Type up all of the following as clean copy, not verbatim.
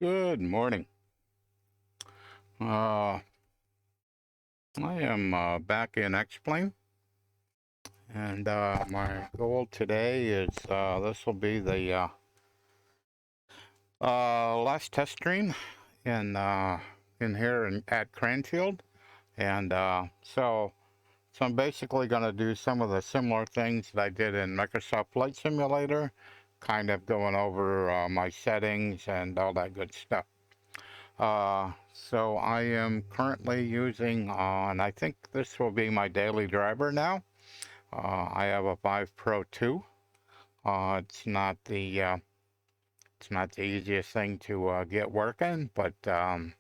Good morning. I am back in X-Plane, and my goal today is this will be the last test stream in here at Cranfield, and so I'm basically going to do some of the similar things that I did in Microsoft Flight Simulator, kind of going over my settings and all that good stuff. So I am currently using, and I think this will be my daily driver now. I have a Vive Pro 2. It's not the easiest thing to get working, but I'm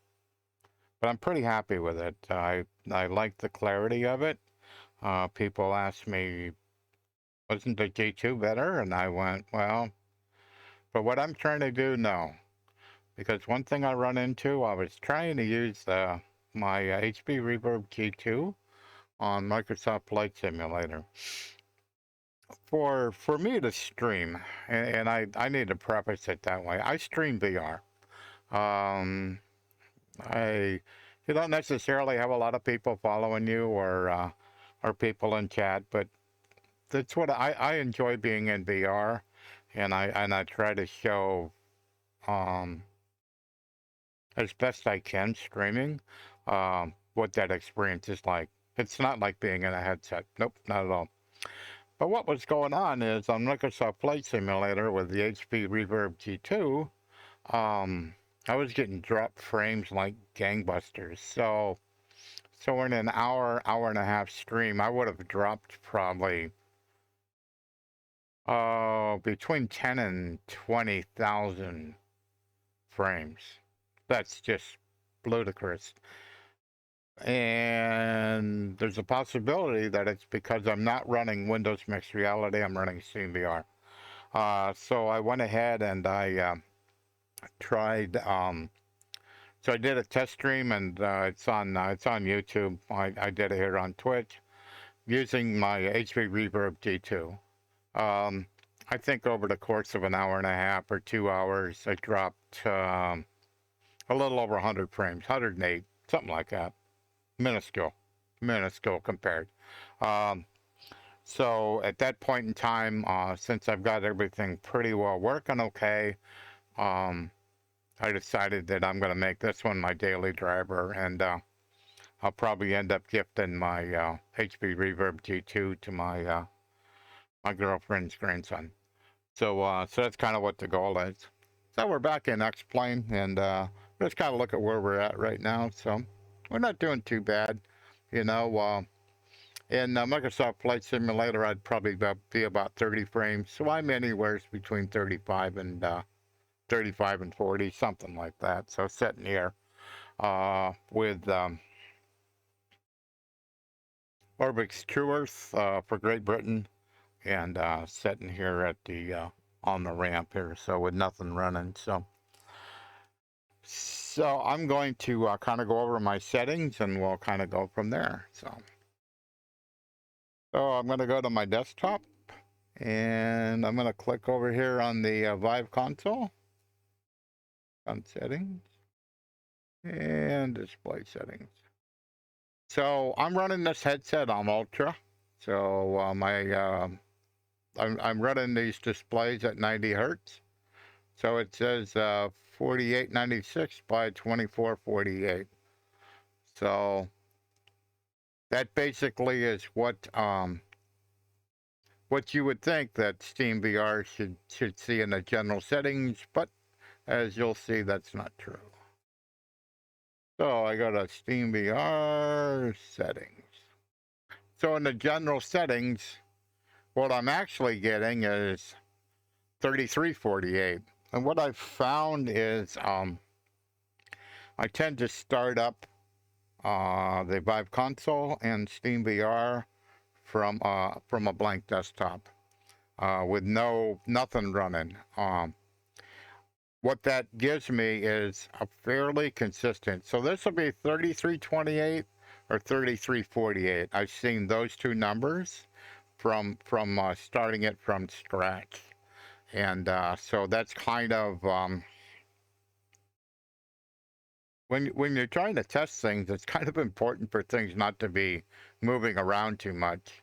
pretty happy with it. I like the clarity of it. People ask me, wasn't the G2 better? And I went, well, for what I'm trying to do, no. Because one thing I run into, I was trying to use my HP Reverb G2 on Microsoft Flight Simulator for me to stream, and I need to preface it that way. I stream VR. Um, I You don't necessarily have a lot of people following you or people in chat, but that's what I enjoy being in VR, and I try to show um, as best I can streaming what that experience is like. It's not like being in a headset. Nope, not at all. But what was going on is on Microsoft Flight Simulator with the HP Reverb G2, I was getting dropped frames like gangbusters. So in an hour and a half stream, I would have dropped probably between 10 and 20,000 frames. That's just ludicrous. And there's a possibility that it's because I'm not running Windows Mixed Reality, I'm running SteamVR. So I went ahead and I tried. So I did a test stream, and it's on YouTube. I did it here on Twitch using my HP Reverb G2. I think over the course of an hour and a half or 2 hours, I dropped a little over 100 frames, 108, something like that. Minuscule compared. So at that point in time, since I've got everything pretty well working okay, I decided that I'm going to make this one my daily driver, and I'll probably end up gifting my HP Reverb G2 to my my girlfriend's grandson. So that's kind of what the goal is. So we're back in X-Plane, and let's kind of look at where we're at right now. So we're not doing too bad, you know. In Microsoft Flight Simulator, I'd probably be about 30 frames. So I'm anywhere between 35 and 40, something like that. So sitting here with Orbx True Earth for Great Britain, and sitting here at the on the ramp here, so with nothing running. So I'm going to kind of go over my settings, and we'll kind of go from there. So I'm going to go to my desktop, and I'm going to click over here on the Vive console, on settings, and display settings. So I'm running this headset on Ultra. So I'm running these displays at 90 hertz. So it says 4896 by 2448. So that basically is what you would think that SteamVR should see in the general settings, but as you'll see, that's not true. So I go to SteamVR settings. So in the general settings, what I'm actually getting is 3348. And what I've found is I tend to start up the Vive console and SteamVR from a blank desktop with nothing running. What that gives me is a fairly consistent. So this will be 3328 or 3348. I've seen those two numbers from starting it from scratch, and so that's kind of when you're trying to test things, it's kind of important for things not to be moving around too much.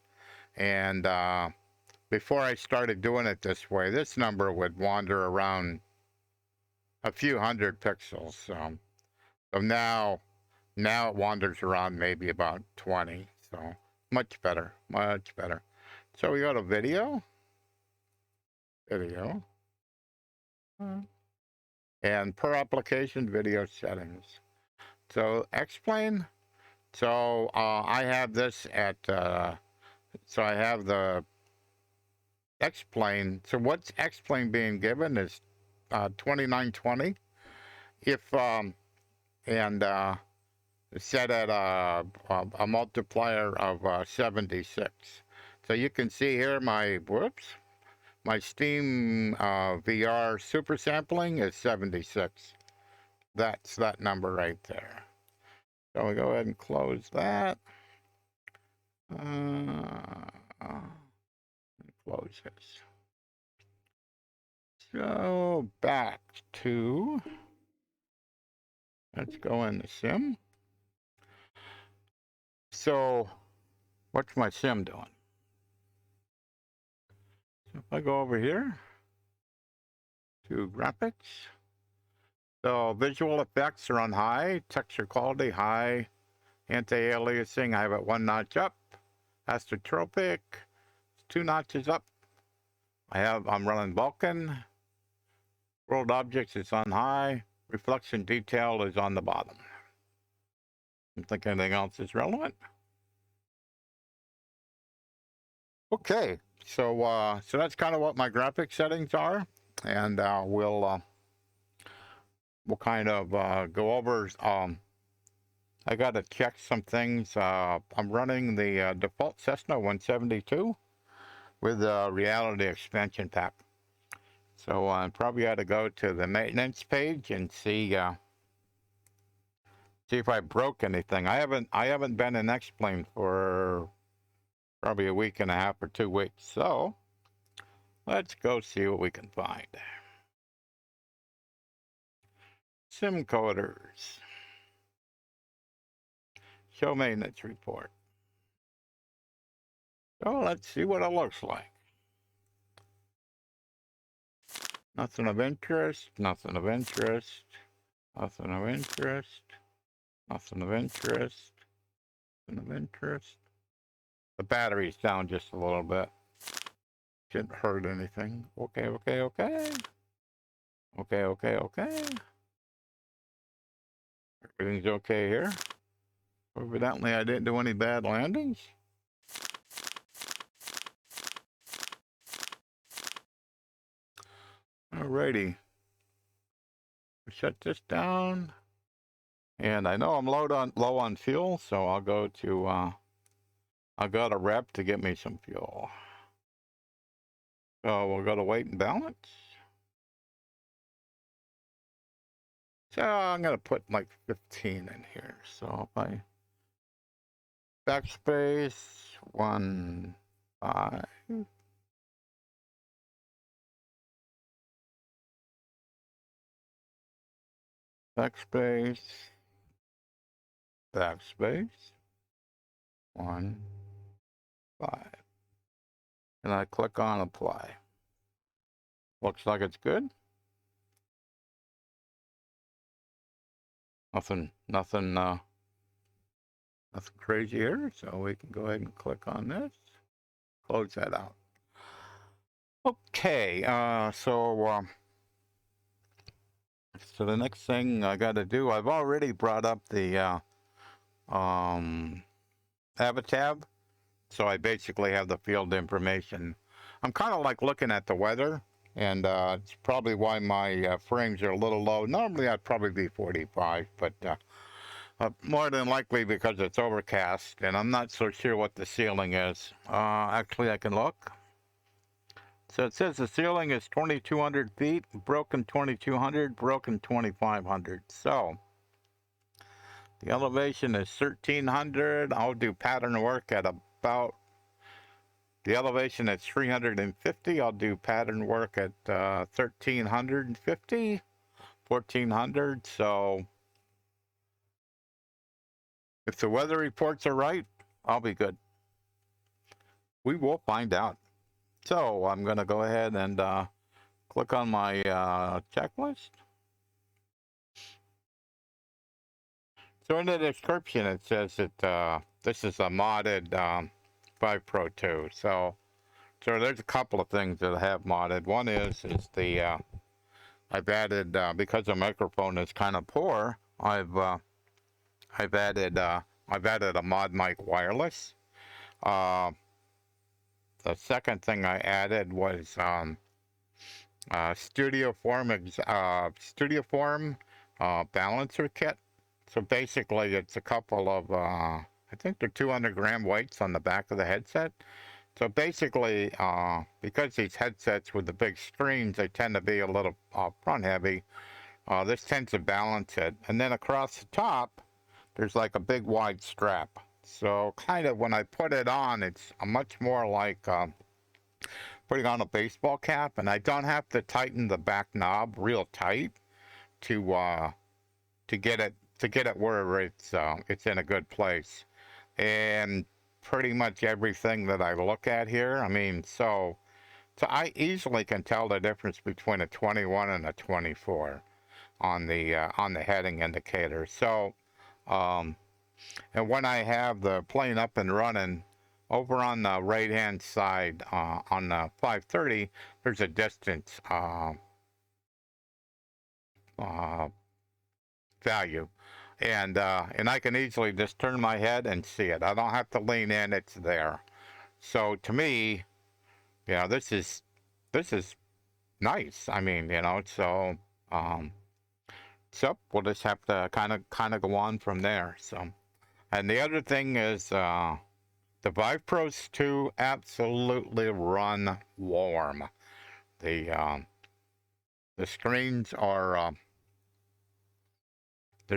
And before I started doing it this way, this number would wander around a few hundred pixels. So now it wanders around maybe about 20. So much better, much better. So we go to video, and per application video settings. So explain. So I have this at, so I have the explain. So what's explain being given is 2920. If, and set at a multiplier of 76. So you can see here my, my Steam VR super sampling is 76. That's that number right there. So we go ahead and close that. Close this. So back to, let's go in the sim. So what's my sim doing? So if I go over here to graphics, so visual effects are on high, texture quality high, anti-aliasing I have it 1 notch up, astrotropic 2 notches up. I'm running Vulkan, world objects is on high, reflection detail is on the bottom. I don't think anything else is relevant. Okay, so so that's kind of what my graphic settings are, and we'll kind of go over. I got to check some things. I'm running the default Cessna 172 with the Reality Expansion Pack. So I probably ought to go to the maintenance page and see if I broke anything. I haven't been in X-Plane for probably a week and a half or 2 weeks. So let's go see what we can find. Sim coders. Show maintenance report. So let's see what it looks like. Nothing of interest, nothing of interest, nothing of interest, nothing of interest, nothing of interest. The battery's down just a little bit. Shouldn't hurt anything. Okay, okay, okay. Okay, okay, okay. Everything's okay here. Evidently, I didn't do any bad landings. Alrighty. Shut this down. And I know I'm low on fuel, so I'll go to I'll go to rep to get me some fuel. So we'll go to weight and balance. So I'm gonna put like 15 in here. So if I backspace 1, 5. Backspace. Backspace. 1, 5. And I click on apply. Looks like it's good. Nothing crazy here. So we can go ahead and click on this. Close that out. Okay, so the next thing I got to do, I've already brought up the Avatab, so I basically have the field information. I'm kind of like looking at the weather, and it's probably why my frames are a little low. Normally I'd probably be 45, but more than likely because it's overcast, and I'm not so sure what the ceiling is. Actually, I can look. So it says the ceiling is 2,200 feet, broken 2,200, broken 2,500. So the elevation is 1,300. I'll do pattern work at about, the elevation is 350. I'll do pattern work at 1,350, 1,400. So If the weather reports are right, I'll be good. We will find out. So I'm going to go ahead and click on my checklist. So in the description, it says that this is a modded Vive Pro 2. So there's a couple of things that I have modded. One is the I've added because the microphone is kind of poor. I've added a ModMic wireless. The second thing I added was Studioform balancer kit. So basically, it's a couple of I think they're 200-gram weights on the back of the headset. So basically, because these headsets with the big screens, they tend to be a little front heavy. This tends to balance it, and then across the top, there's like a big wide strap. So kind of when I put it on, it's much more like putting on a baseball cap, and I don't have to tighten the back knob real tight to get it where it's in a good place. And pretty much everything that I look at here, I mean, so I easily can tell the difference between a 21 and a 24 on the heading indicator. So and when I have the plane up and running, over on the right hand side on the 530, there's a distance value, and I can easily just turn my head and see it. I don't have to lean in; it's there. So to me, you know, this is nice. I mean, you know, so we'll just have to kind of go on from there. So, and the other thing is the Vive Pros 2 absolutely run warm. The screens are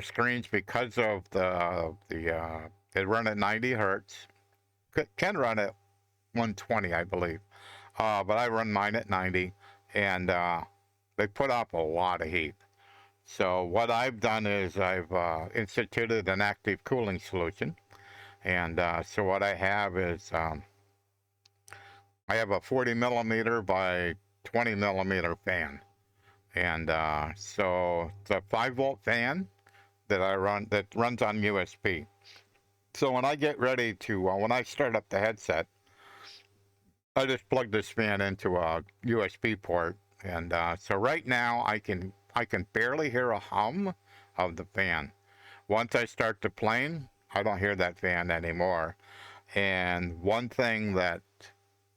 screens, because of they run at 90 hertz. Can run at 120, I believe, but I run mine at 90, and they put up a lot of heat. So what I've done is I've instituted an active cooling solution. And so what I have is I have a 40 millimeter by 20 millimeter fan, and so it's a 5-volt fan that runs on USB. So when I get ready to when I start up the headset, I just plug this fan into a USB port, and so right now I can barely hear a hum of the fan. Once I start the plane, I don't hear that fan anymore. And one thing that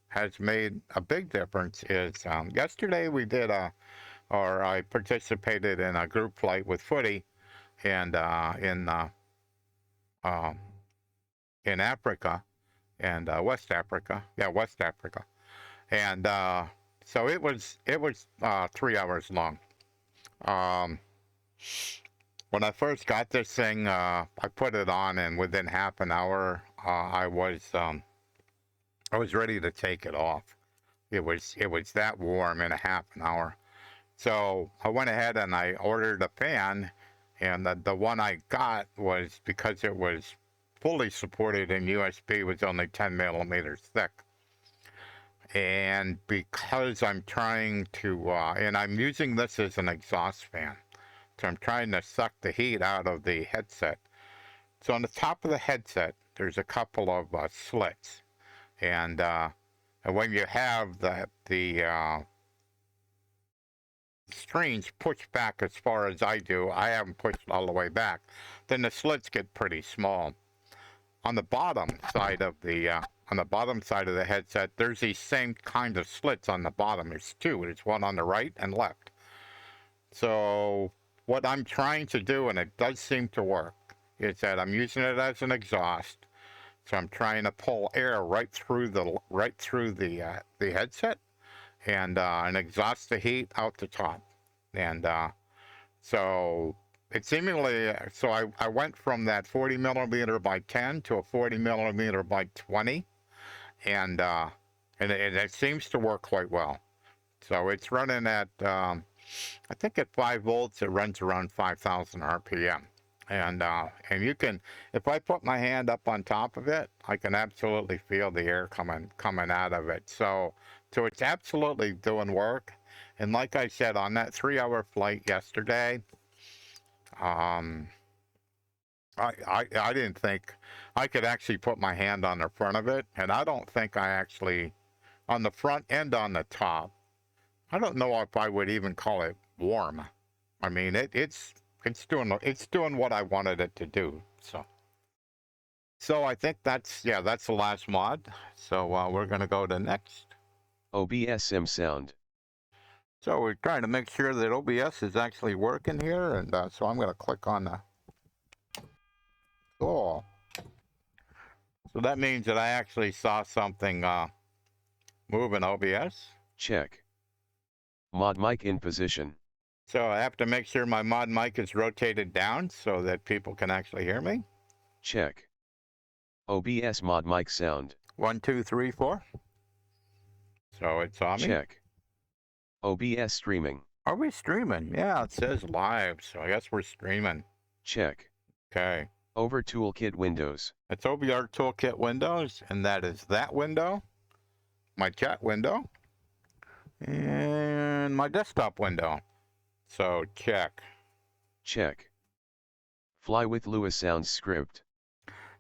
has made a big difference is yesterday we did I participated in a group flight with Footy, and in Africa, and West Africa, West Africa, and so it was 3 hours long. When I first got this thing, I put it on, and within half an hour, I was ready to take it off. It was that warm in a half an hour. So I went ahead and I ordered a fan, and the one I got was, because it was fully supported in USB, was only 10 millimeters thick. And because I'm trying to, and I'm using this as an exhaust fan. So I'm trying to suck the heat out of the headset. So on the top of the headset, there's a couple of slits, and when you have the screens pushed back as far as I do, I haven't pushed all the way back, then the slits get pretty small. On the bottom side of the headset, there's these same kind of slits on the bottom. There's two. There's one on the right and left. So what I'm trying to do, and it does seem to work, is that I'm using it as an exhaust. So I'm trying to pull air right through the headset, and exhaust the heat out the top. And so it seemingly, so I went from that 40 millimeter by 10 to a 40 millimeter by 20, and it seems to work quite well. So it's running at I think at 5 volts, it runs around 5,000 RPM. And you can, if I put my hand up on top of it, I can absolutely feel the air coming out of it. So it's absolutely doing work. And like I said, on that 3-hour flight yesterday, um, I didn't think I could actually put my hand on the front of it, and I don't think I actually, on the front and on the top, I don't know if I would even call it warm. I mean, it's doing what I wanted it to do. So I think that's the last mod. So we're gonna go to next. OBS sim sound. So we're trying to make sure that OBS is actually working here, and so I'm gonna click on the. Cool. So that means that I actually saw something move in OBS. Check. ModMic in position. So I have to make sure my mod mic is rotated down so that people can actually hear me. Check. OBS ModMic sound. 1, 2, 3, 4. So it saw me. Check. OBS streaming. Are we streaming? Yeah, it says live, so I guess we're streaming. Check. Okay. Over Toolkit windows. It's OBR Toolkit windows, and that is that window, my chat window, and my desktop window. So check. Check. Fly with Lewis sounds script.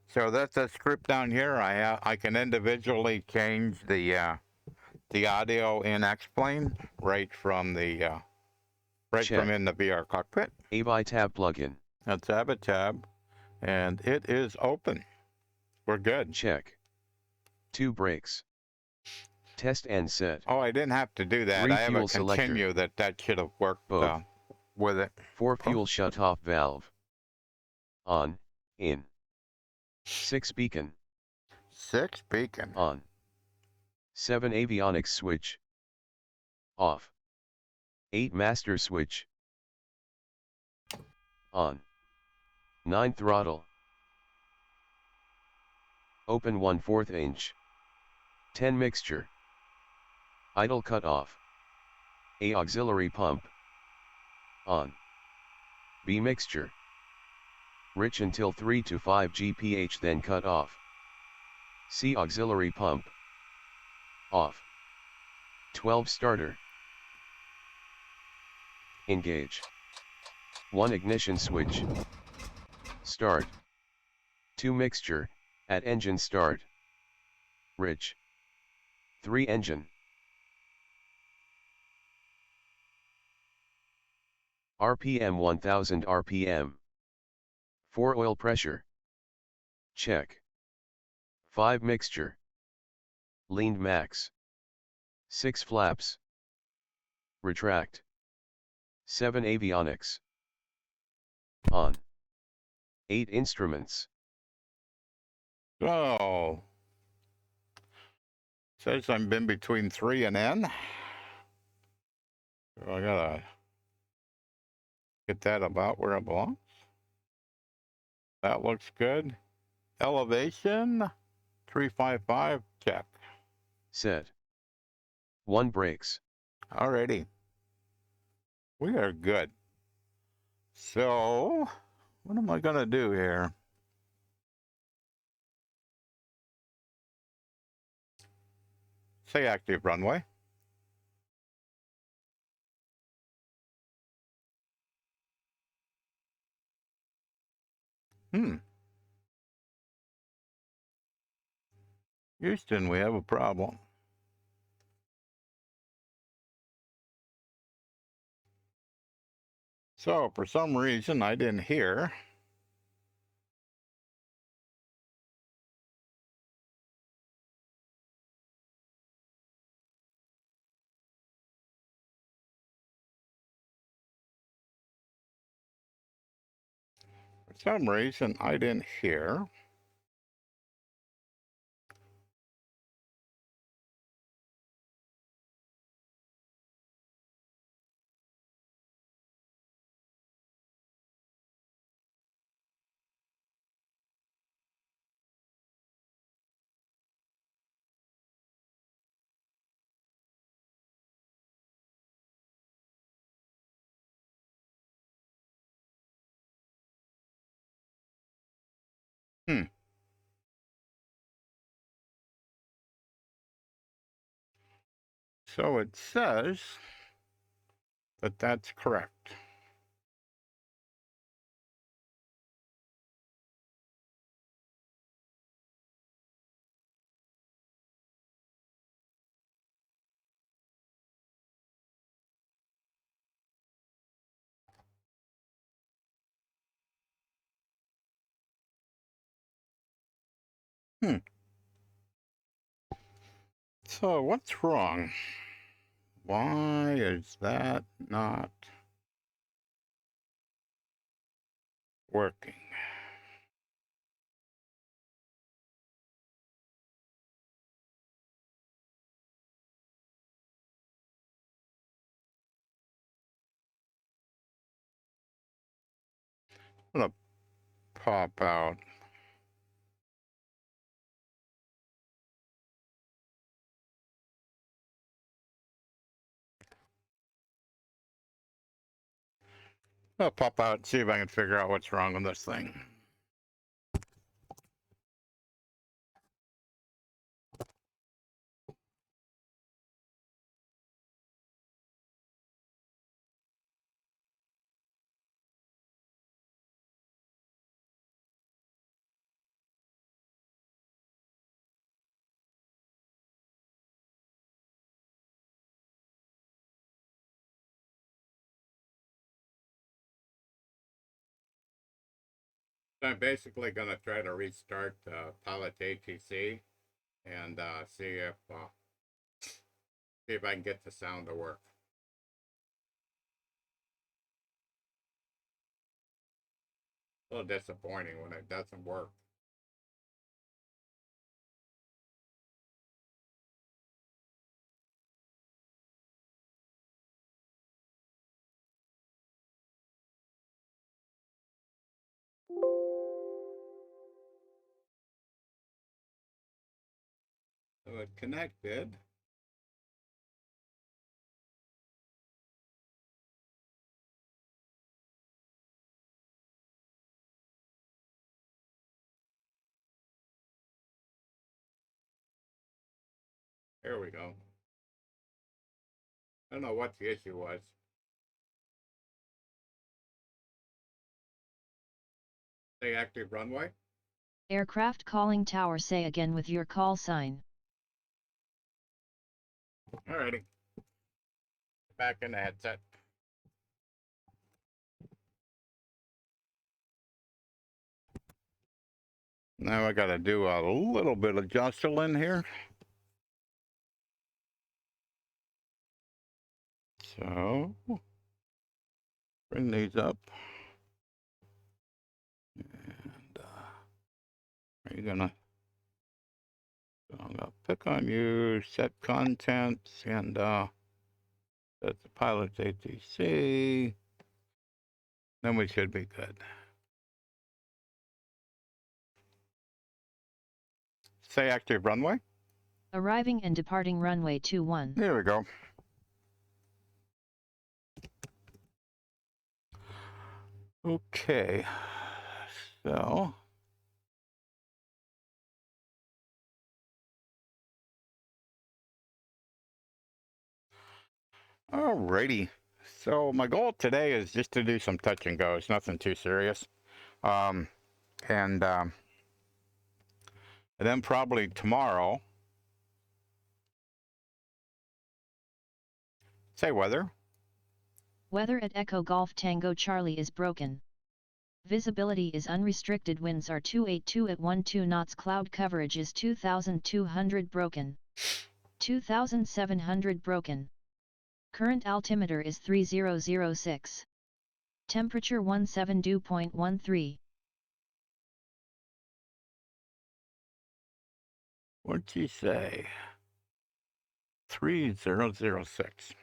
So that's a script down here. I can individually change the audio in X-Plane right from the from in the VR cockpit. ABI tab plugin. Let's have a tab, and it is open. We're good. Check. 2 breaks. Test and set. Oh, I didn't have to do that. 3 I have a fuel continue selector. that should have worked with it. 4 fuel shut-off valve. On. In. 6 beacon. 6 beacon. On. 7 avionics switch. Off. 8 master switch. On. 9 throttle. Open 1/4 inch. 10 mixture. Idle cut off. A auxiliary pump. On. B mixture. Rich until 3 to 5 GPH then cut off. C auxiliary pump. Off. 12 starter. Engage. 1 ignition switch. Start. 2 mixture, at engine start. Rich. 3 engine. RPM 1000 RPM. 4 oil pressure. Check. 5 mixture. Leaned max. 6 flaps. Retract. 7 avionics. On. 8 instruments. Oh. Says I'm in between 3 and N. So I gotta get that about where it belongs. That looks good. Elevation 355. Check. Set. 1 brakes. Alrighty. We are good. So, what am I gonna do here? Say active runway. Houston, we have a problem. So, for some reason, I didn't hear. For some reason, I didn't hear Hmm. So it says that that's correct. Hmm. So what's wrong? Why is that not working? I'm gonna pop out. I'll pop out and see if I can figure out what's wrong with this thing. I'm basically going to try to restart Pilot HTC and see if I can get the sound to work. A little disappointing when it doesn't work. So it connected. There we go. I don't know what the issue was. Say active runway. Aircraft calling tower, say again with your call sign. Alrighty. Back in the headset. Now I got to do a little bit of jostling here. So, bring these up. And are you gonna, I'm gonna pick on you, set contents, and set the pilot ATC. Then we should be good. Say active runway. Arriving and departing runway 21. There we go. Okay, so alrighty. So my goal today is just to do some touch and goes, nothing too serious. And then probably tomorrow, say weather. Weather at Echo Golf Tango Charlie is broken. Visibility is unrestricted. Winds are 282 at 12 knots. Cloud coverage is 2200 broken. 2700 broken. Current altimeter is 3006. Temperature 17°.13. What'd she say? 3006.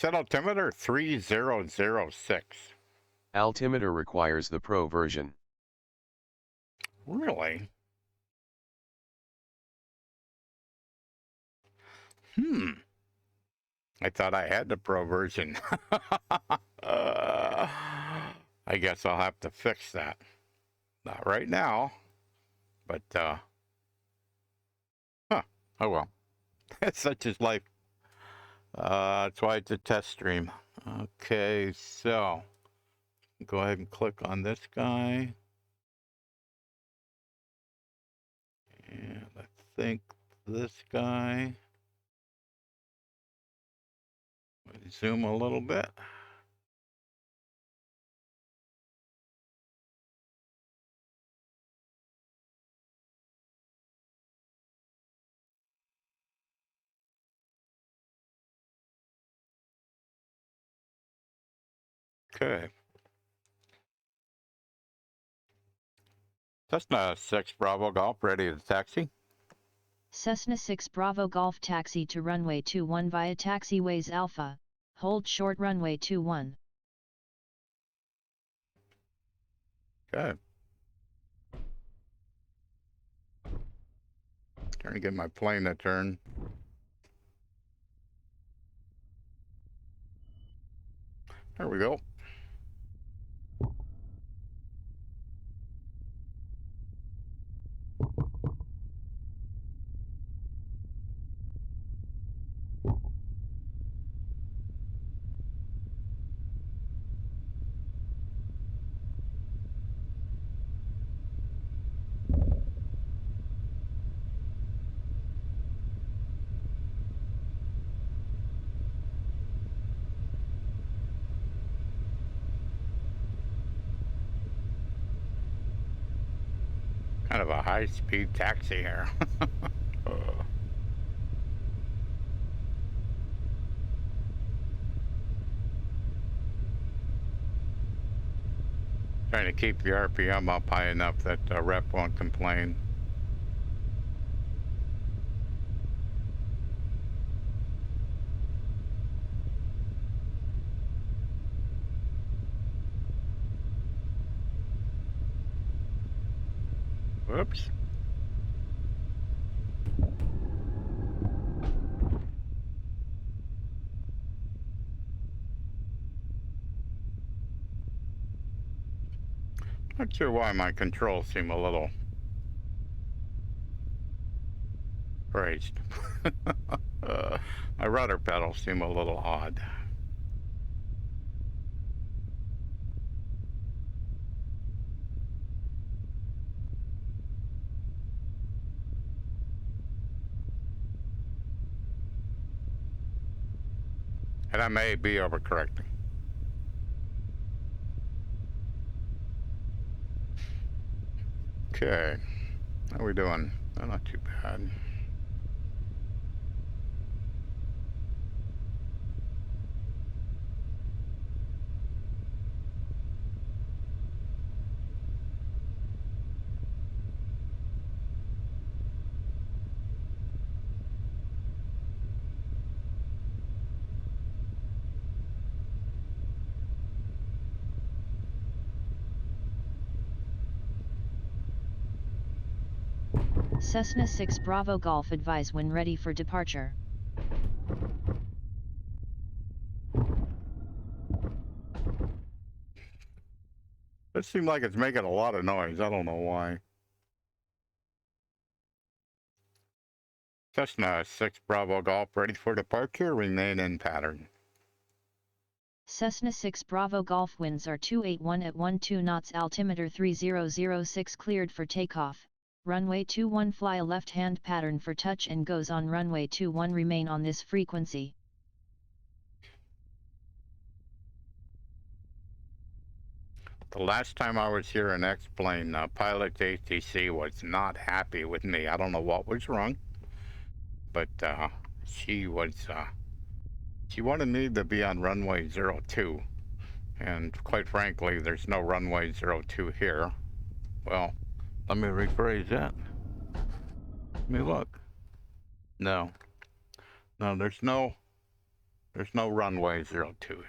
Set altimeter 3006. Altimeter requires the Pro version. Really? I thought I had the Pro version. I guess I'll have to fix that. Not right now, but huh, oh well. Such is life. That's why it's a test stream. Okay, so go ahead and click on this guy. And I think this guy. Zoom a little bit. Okay. Cessna 6 Bravo Golf ready to taxi. Cessna 6 Bravo Golf taxi to runway 21 via taxiways Alpha, hold short runway 21. Okay. Trying to get my plane to turn. There we go. Kind of a high-speed taxi here. Trying to keep the RPM up high enough that the rep won't complain. Whoops. Not sure why my controls seem a little raised. My rudder pedals seem a little odd. And I may be overcorrecting. Okay, how are we doing? Oh, not too bad. Cessna 6 Bravo Golf advise when ready for departure. It seems like it's making a lot of noise. I don't know why. Cessna 6 Bravo Golf ready for departure. Remain in pattern. Cessna 6 Bravo Golf winds are 281 at 12 knots, altimeter 3006, cleared for takeoff. Runway 21, fly a left-hand pattern for touch and goes on runway 21, remain on this frequency. The last time I was here in X-Plane, pilot HTC was not happy with me. I don't know what was wrong, but she wanted me to be on runway 02. And quite frankly, there's no runway 02 here. Well, let me rephrase that. Let me look. No, there's no runway 02 here.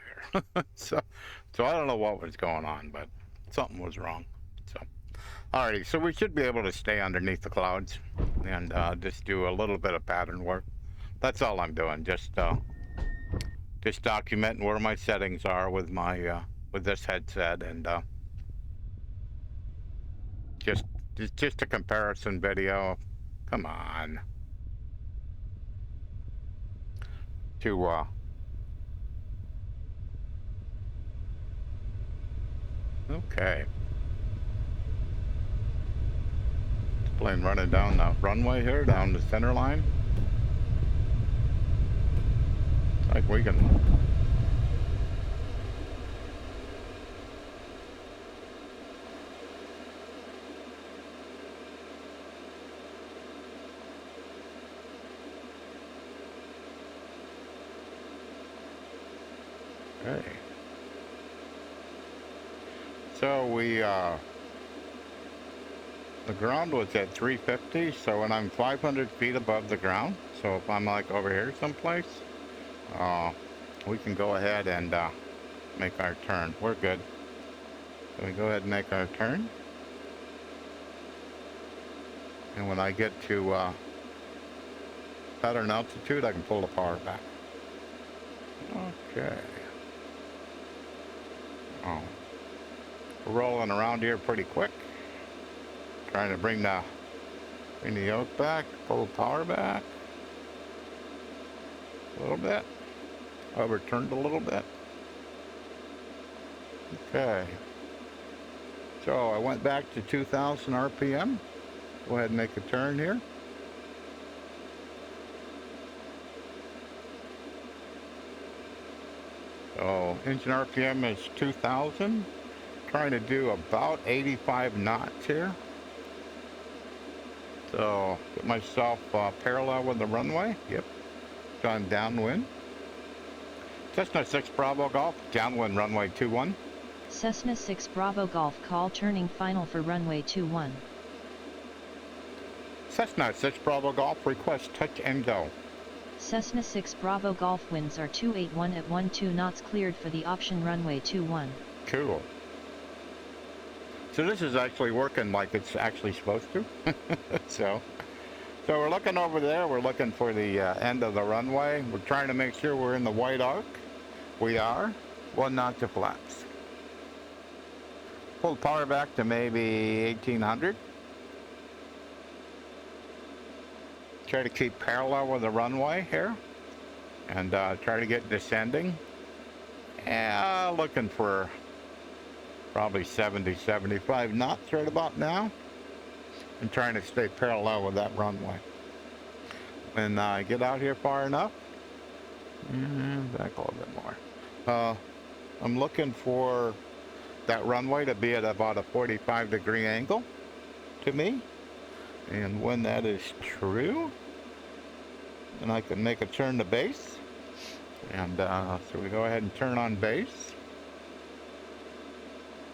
so I don't know what was going on, but something was wrong. So, alrighty, so we should be able to stay underneath the clouds and just do a little bit of pattern work. That's all I'm doing. Just documenting where my settings are with my with this headset, and it's just a comparison video. Come on. To okay. Plane running down the runway here, down the center line. It's like we can. Okay. So the ground was at 350, so when I'm 500 feet above the ground, so if I'm like over here someplace, we can go ahead and make our turn. We're good. So we go ahead and make our turn. And when I get to pattern altitude, I can pull the power back. Okay. Oh. We're rolling around here pretty quick. Trying to bring the yoke back, pull the power back a little bit. Overturned a little bit. Okay. So I went back to 2,000 RPM. Go ahead and make a turn here. So engine RPM is 2,000. Trying to do about 85 knots here. So get myself parallel with the runway. Yep. So I'm downwind. Cessna 6 Bravo Golf, downwind runway 21. Cessna 6 Bravo Golf call turning final for runway 21. Cessna 6 Bravo Golf, request touch and go. Cessna 6 Bravo Golf winds are 281 at 12 knots cleared for the option runway 21. Cool. So this is actually working like it's actually supposed to. So we're looking over there. We're looking for the end of the runway. We're trying to make sure we're in the white arc. We are. 1 knot to flaps. Pull the power back to maybe 1800. Try to keep parallel with the runway here. And try to get descending. And looking for probably 70, 75 knots right about now. And trying to stay parallel with that runway. When I get out here far enough, back a little bit more. I'm looking for that runway to be at about a 45-degree angle to me. And when that is true, then I can make a turn to base. And so we go ahead and turn on base.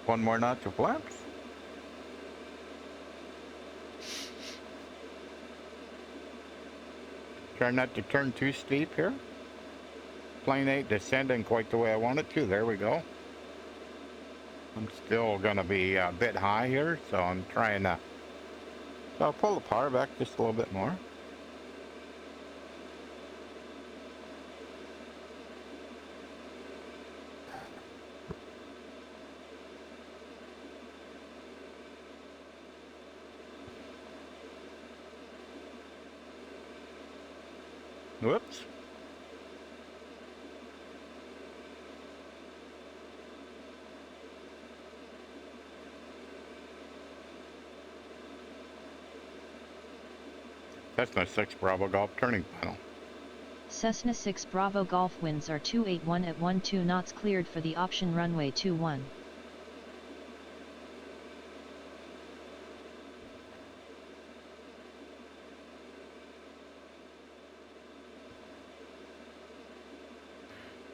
1 more knot to flaps. Try not to turn too steep here. Plane ain't descending quite the way I want it to. There we go. I'm still gonna be a bit high here, so I'm trying to. So I'll pull the power back just a little bit more. Whoops. Cessna 6 Bravo Golf turning final. Cessna 6 Bravo Golf winds are 281 at 12 knots cleared for the option runway 21.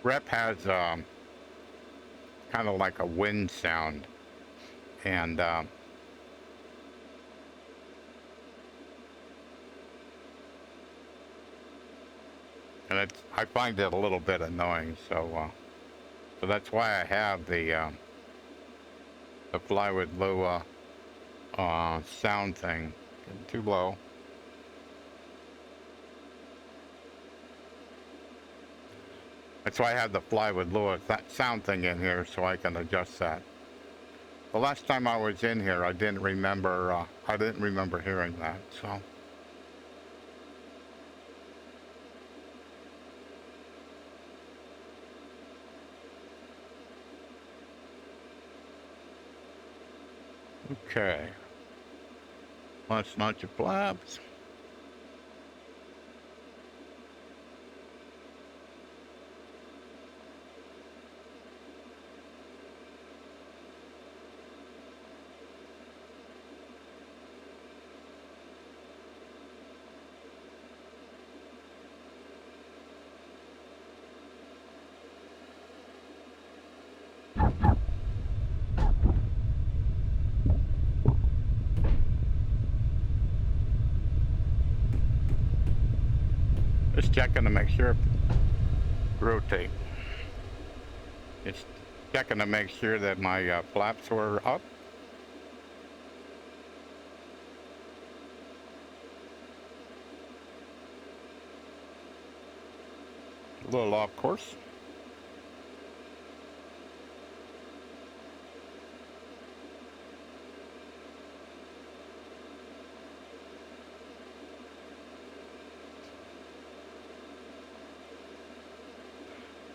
Rep has kind of like a wind sound, and I find it a little bit annoying. So that's why I have the Fly with Lua sound thing. Getting too low. That's why I have the Fly with Lua sound thing in here, so I can adjust that. The last time I was in here, I didn't remember hearing that, so. Okay. Let's launch your flaps. Just checking to make sure. Rotate. Just checking to make sure that my flaps were up. A little off course.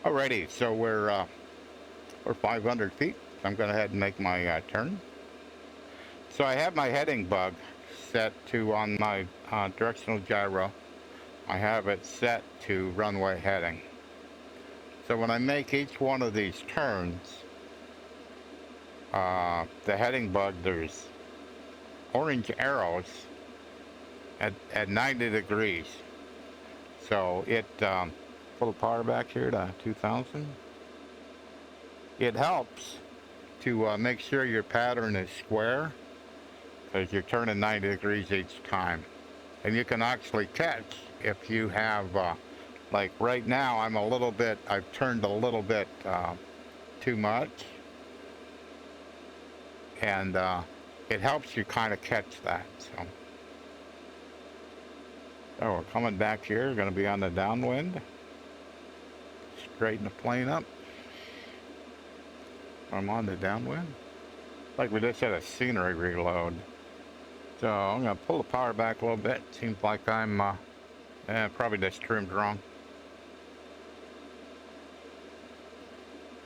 Alrighty, so we're 500 feet. I'm going to head and make my turn. So I have my heading bug set to on my directional gyro. I have it set to runway heading. So when I make each one of these turns, the heading bug, there's orange arrows at 90 degrees. So it pull the power back here to 2000. It helps to make sure your pattern is square, because you're turning 90 degrees each time. And you can actually catch if you have, like right now, I've turned a little bit too much. And it helps you kind of catch that. So we're coming back here, going to be on the downwind. Straighten the plane up. I'm on the downwind. Like we just had a scenery reload. So I'm going to pull the power back a little bit. Seems like I'm probably just trimmed wrong.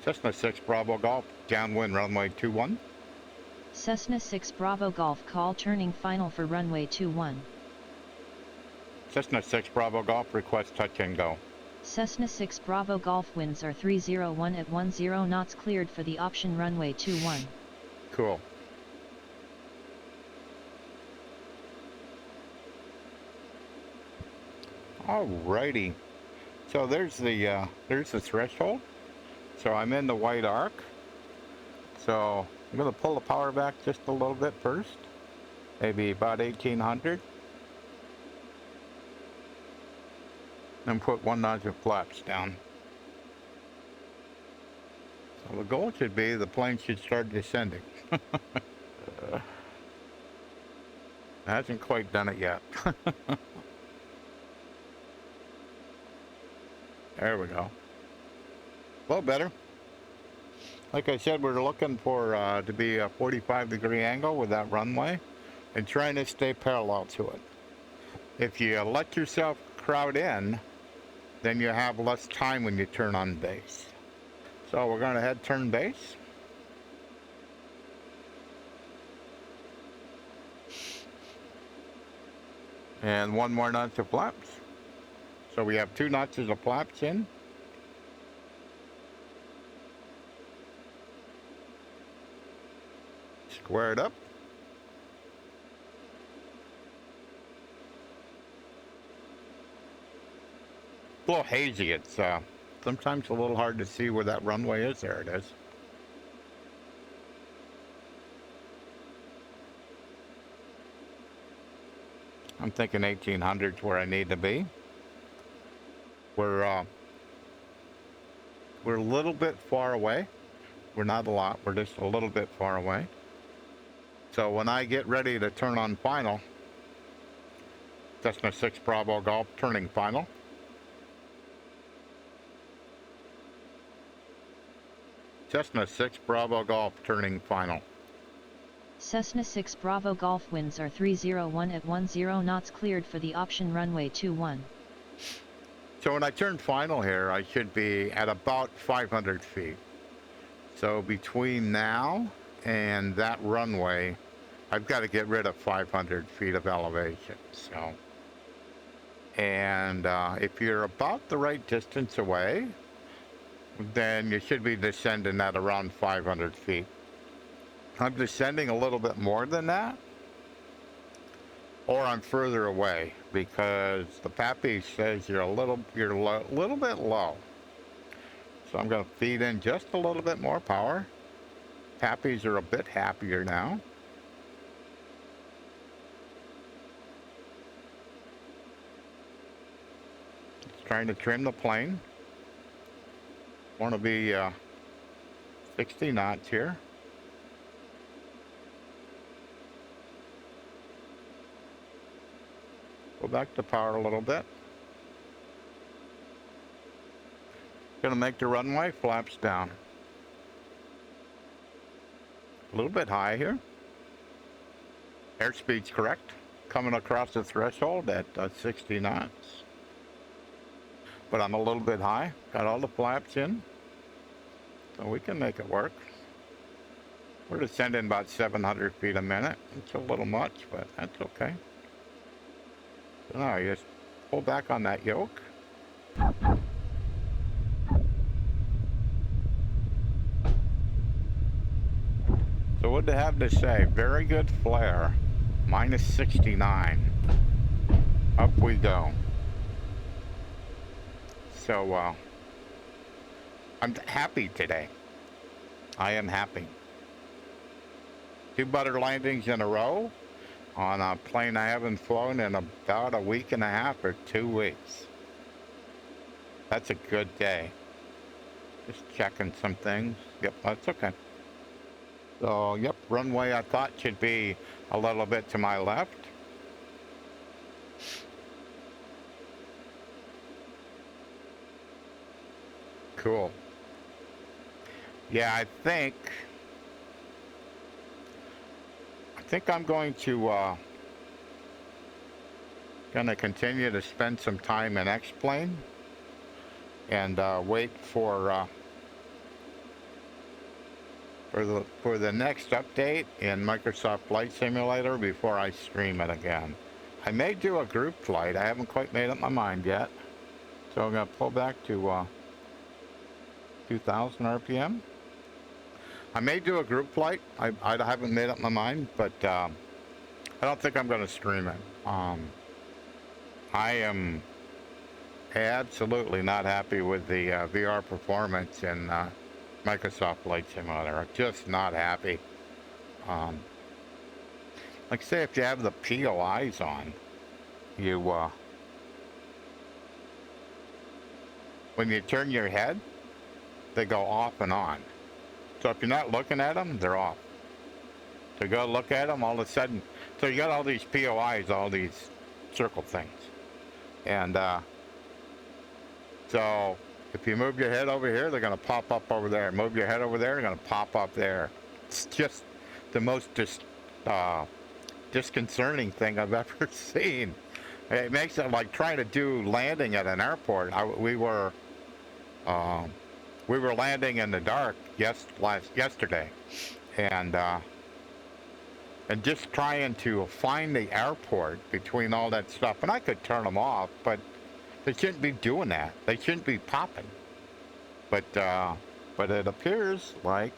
Cessna 6 Bravo Golf, downwind runway 21. Cessna 6 Bravo Golf call turning final for runway 21. Cessna 6 Bravo Golf request touch and go. Cessna 6 Bravo Golf winds are 301 at 10 knots cleared for the option runway 21. Cool. Alrighty. So there's the threshold. So I'm in the white arc. So I'm going to pull the power back just a little bit first. Maybe about 1800. Then put 1 notch of flaps down. So the goal should be the plane should start descending. Hasn't quite done it yet. There we go. A little better. Like I said, we're looking for to be a 45-degree angle with that runway and trying to stay parallel to it. If you let yourself crowd in, then you have less time when you turn on base. So we're going to head turn base. And 1 more notch of flaps. So we have 2 notches of flaps in. Square it up. A little hazy. It's sometimes a little hard to see where that runway is. There it is. I'm thinking 1800's where I need to be. We're a little bit far away. We're not a lot. We're just a little bit far away. So when I get ready to turn on final, Cessna 6 Bravo Golf turning final. Cessna 6 Bravo Golf turning final. Cessna 6 Bravo Golf winds are 301 at 10 knots cleared for the option runway 21. So when I turn final here, I should be at about 500 feet. So between now and that runway, I've got to get rid of 500 feet of elevation. So, and if you're about the right distance away, then you should be descending at around 500 feet. I'm descending a little bit more than that, or I'm further away because the PAPI says you're a little bit low. So I'm going to feed in just a little bit more power. PAPIs are a bit happier now. Just trying to trim the plane. Want to be 60 knots here. Go back to power a little bit. Gonna make the runway, flaps down. A little bit high here. Airspeed's correct. Coming across the threshold at 60 knots. But I'm a little bit high. Got all the flaps in. So we can make it work. We're descending about 700 feet a minute. It's a little much, but that's okay. So now you just pull back on that yoke. So what do I have to say? Very good flare. Minus 69. Up we go. So I'm happy today. I am happy. 2 butter landings in a row on a plane I haven't flown in about a week and a half or 2 weeks. That's a good day. Just checking some things. Yep, that's okay. So, yep, runway I thought should be a little bit to my left. Cool. Yeah, I think I'm going to gonna continue to spend some time in X-Plane and wait for the next update in Microsoft Flight Simulator before I stream it again. I may do a group flight. I haven't quite made up my mind yet. So I'm gonna pull back to 2,000 RPM. I may do a group flight. I haven't made up my mind, but I don't think I'm going to stream it. I am absolutely not happy with the VR performance in Microsoft Flight Simulator. I'm just not happy. Like say if you have the POIs on, you when you turn your head, they go off and on. So if you're not looking at them, they're off. So you go look at them, all of a sudden, so you got all these POIs, all these circle things. And so if you move your head over here, they're going to pop up over there. Move your head over there, they're going to pop up there. It's just the most disconcerting thing I've ever seen. It makes it like trying to do landing at an airport. We were landing in the dark yesterday, and just trying to find the airport between all that stuff. And I could turn them off, but they shouldn't be doing that. They shouldn't be popping. But it appears like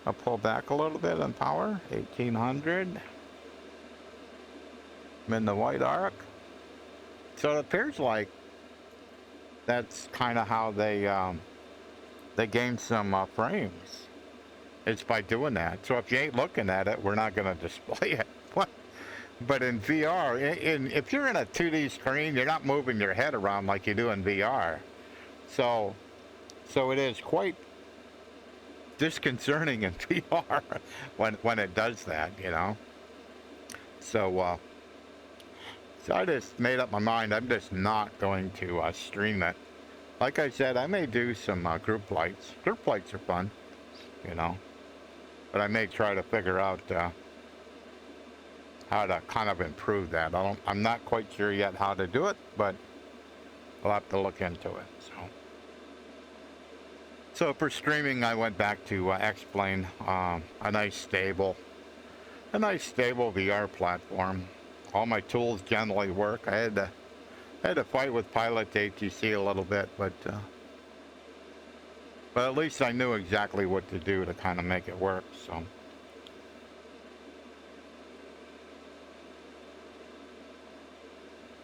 I'll pull back a little bit on power. 1800. I'm in the white arc. So it appears like that's kind of how they gain some frames. It's by doing that. So if you ain't looking at it, we're not going to display it. But in VR, if you're in a 2D screen, you're not moving your head around like you do in VR. So it is quite disconcerting in VR when it does that, you know. So I just made up my mind. I'm just not going to stream it. Like I said, I may do some group flights. Group flights are fun, you know. But I may try to figure out how to kind of improve that. I'm not quite sure yet how to do it, but I'll have to look into it. So for streaming, I went back to X-Plane, a nice stable VR platform. All my tools generally work. I had to fight with Pilot HTC a little bit, but at least I knew exactly what to do to kind of make it work. So.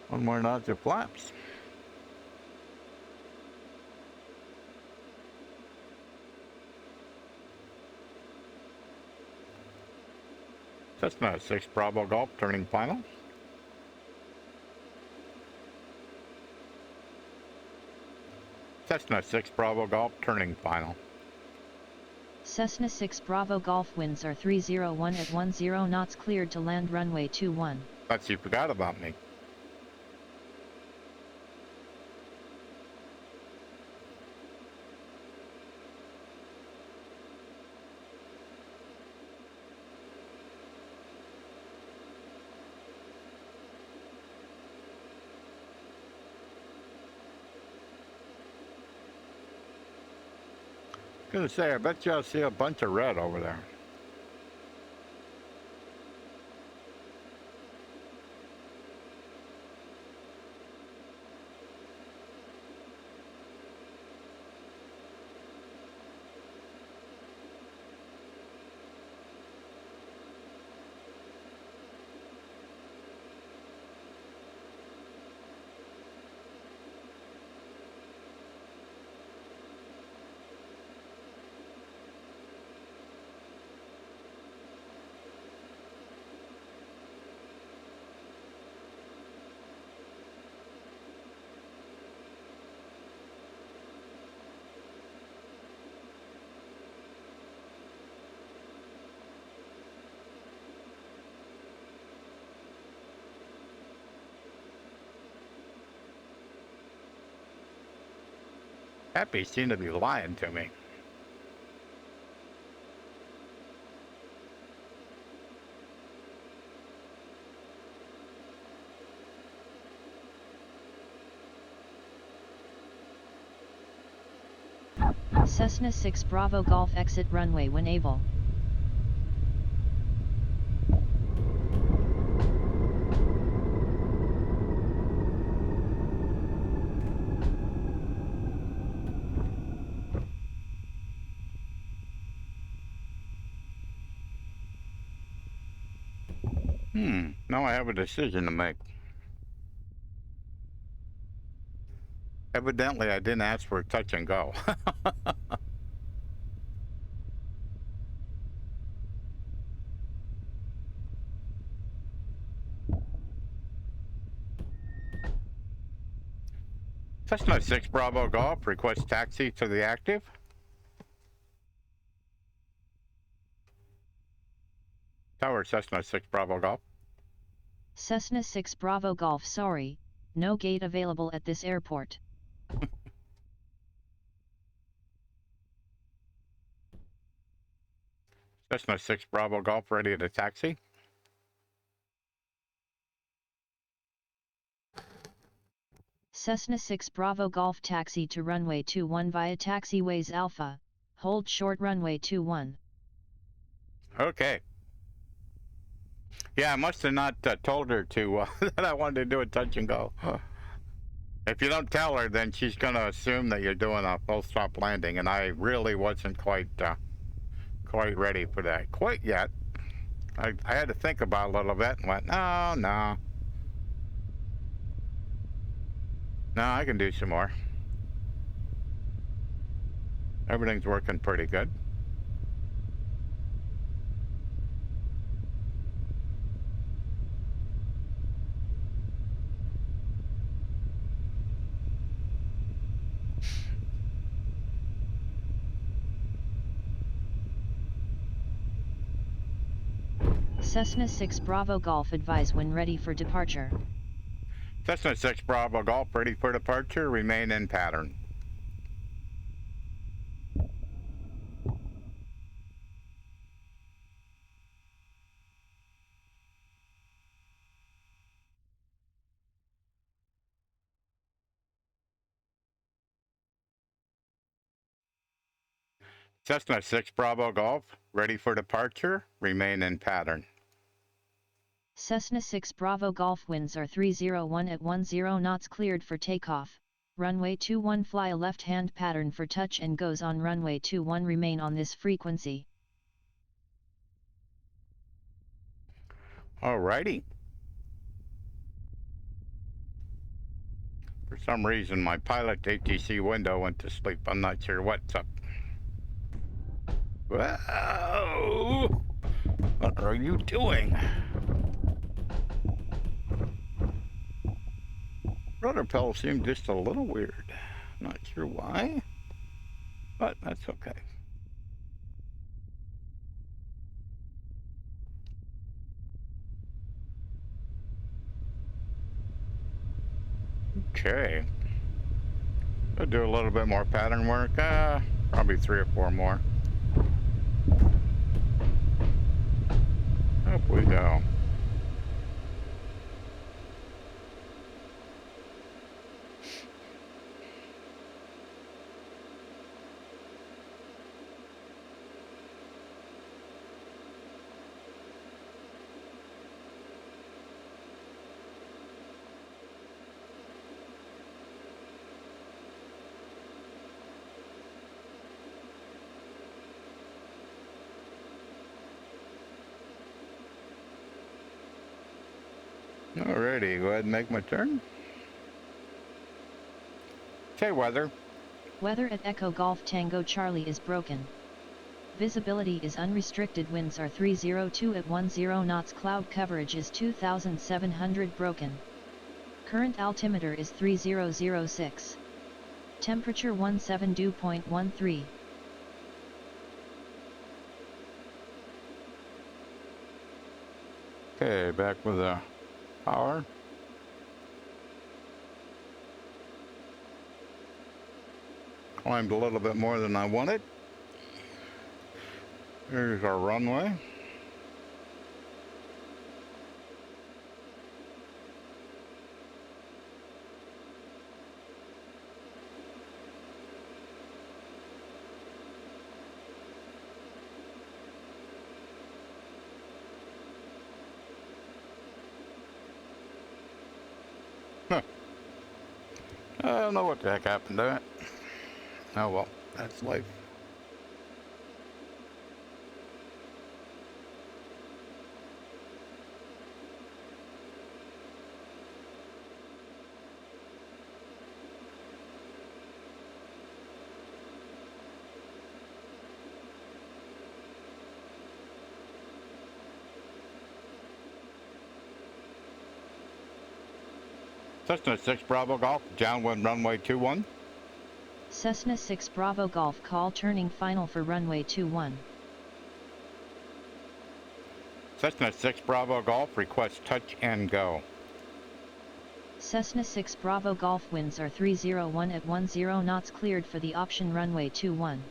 One more notch of flaps. Cessna 6 Bravo Golf turning final. Cessna 6 Bravo Golf turning final. Cessna 6 Bravo Golf winds are 301 at 10 knots, cleared to land runway 21. Thought you forgot about me. Gonna say, I bet you I'll see a bunch of red over there. Happy seemed to be lying to me. Cessna 6 Bravo Golf exit runway when able. Now I have a decision to make. Evidently, I didn't ask for a touch and go. Cessna 6 Bravo Golf, request taxi to the active. Tower Cessna 6 Bravo Golf. Cessna 6 Bravo Golf, sorry, no gate available at this airport. Cessna 6 Bravo Golf, ready to taxi. Cessna 6 Bravo Golf taxi to runway 21 via taxiways Alpha, hold short runway 21. Okay. Yeah, I must have not told her to that I wanted to do a touch and go. If you don't tell her, then she's going to assume that you're doing a full stop landing, and I really wasn't quite ready for that quite yet. I had to think about it a little bit and went, no, I can do some more. Everything's working pretty good. Cessna 6 Bravo Golf, advise when ready for departure. Cessna 6 Bravo Golf, ready for departure, remain in pattern. Cessna 6 Bravo Golf, ready for departure, remain in pattern. Cessna 6 Bravo Golf winds are 301 at 10 knots cleared for takeoff. Runway 21 fly a left-hand pattern for touch and goes on runway 21 remain on this frequency. Alrighty. For some reason, my pilot HTC window went to sleep. I'm not sure what's up. Whoa! What are you doing? Rudder pedal seemed just a little weird. Not sure why, but that's okay. Okay. I'll do a little bit more pattern work. Probably 3 or 4 more. Up we go. Alrighty, go ahead and make my turn. Okay, weather. Weather at Echo Golf Tango Charlie is broken. Visibility is unrestricted. Winds are 302 at 10 knots. Cloud coverage is 2700 broken. Current altimeter is 3006. Temperature 17 dew.13. Okay, back with the power. Climbed a little bit more than I wanted. Here's our runway. Huh. I don't know what the heck happened to it. Oh well, that's life. Cessna 6 Bravo Golf, downwind runway 21. Cessna 6 Bravo Golf call turning final for runway 21. Cessna 6 Bravo Golf, request touch and go. Cessna 6 Bravo Golf winds are 301 at 10 knots cleared for the option runway 21.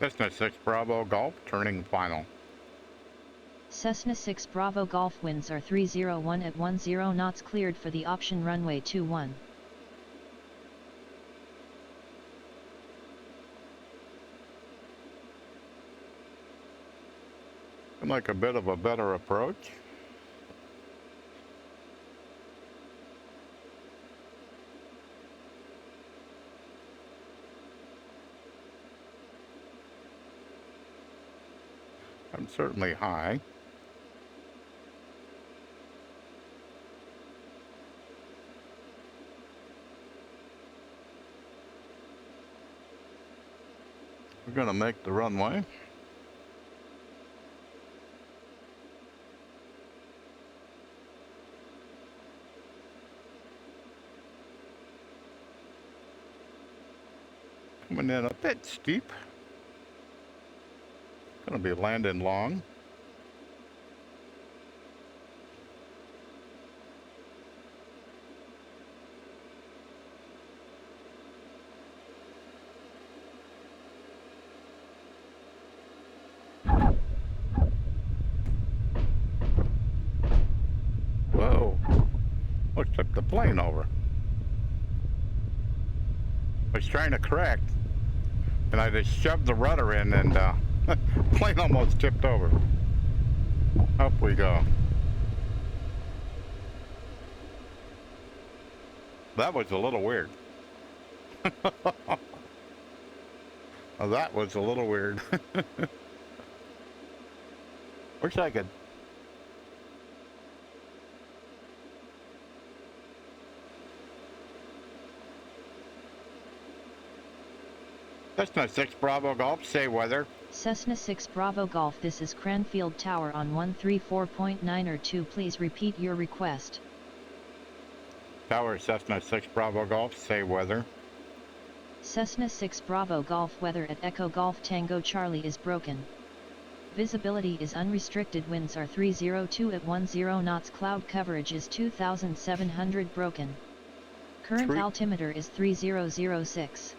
Cessna 6 Bravo Golf, turning final. Cessna 6 Bravo Golf winds are 301 at 10 knots cleared for the option runway 21. Like a bit of a better approach. I'm certainly high. We're gonna make the runway. Coming in a bit steep. Gonna be landing long. Whoa, looks like the plane over. I was trying to correct, and I just shoved the rudder in, and plane almost tipped over. Up we go. That was a little weird. Well, that was a little weird. Wish I could. Cessna 6 Bravo Golf, say weather. Cessna 6 Bravo Golf, this is Cranfield Tower on 134.9 or 2. Please repeat your request. Tower Cessna 6 Bravo Golf, say weather. Cessna 6 Bravo Golf, weather at Echo Golf Tango Charlie is broken. Visibility is unrestricted, winds are 302 at 10 knots, cloud coverage is 2700 broken. Current altimeter is 3006.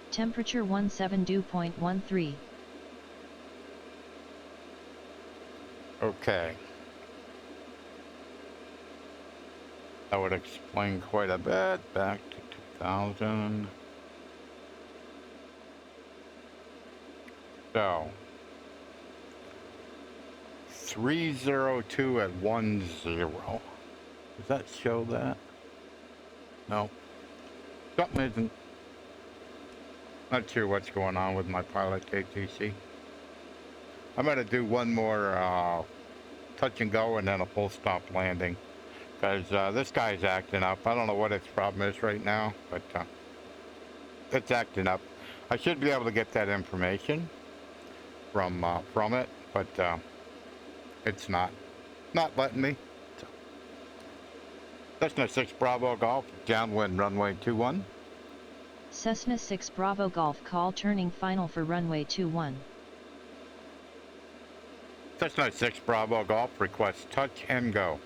Temperature 172.13. Okay. That would explain quite a bit. Back to 2000. So 302 at 10. Does that show that? No. Something isn't. Not sure what's going on with my Pilot HTC. I'm going to do one more touch and go and then a full stop landing. Because this guy's acting up. I don't know what its problem is right now, but it's acting up. I should be able to get that information from it, but it's not letting me. So. Cessna 6 Bravo Golf, downwind runway 21. Cessna 6 Bravo Golf, call turning final for runway 21. Cessna 6 Bravo Golf, request touch and go.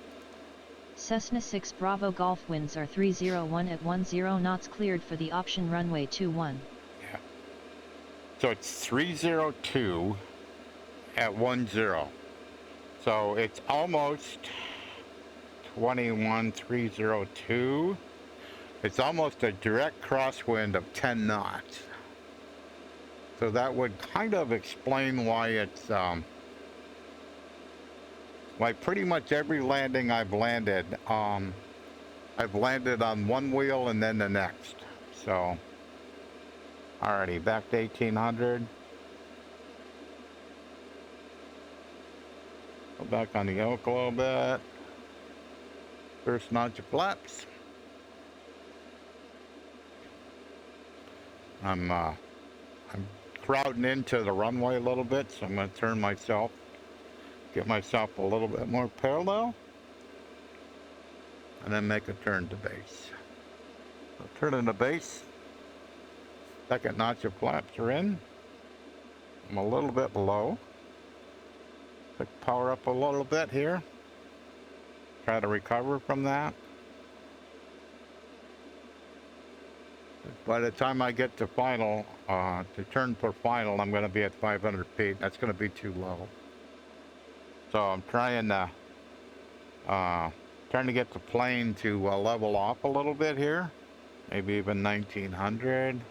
Cessna 6 Bravo Golf, winds are 301 at 10 knots, cleared for the option runway 21. Yeah. So it's 302 at 10. So it's almost 21302. It's almost a direct crosswind of 10 knots. So that would kind of explain why it's why pretty much every landing I've landed on one wheel and then the next. So alrighty, back to 1800. Go back on the yoke a little bit. First notch of flaps. I'm crowding into the runway a little bit, so I'm going to turn myself, get myself a little bit more parallel, and then make a turn to base. So turning to base, second notch of flaps are in. I'm a little bit below. Pick power up a little bit here. Try to recover from that. By the time I get to final, to turn for final, I'm going to be at 500 feet. That's going to be too low. So I'm trying to get the plane to level off a little bit here. Maybe even 1900.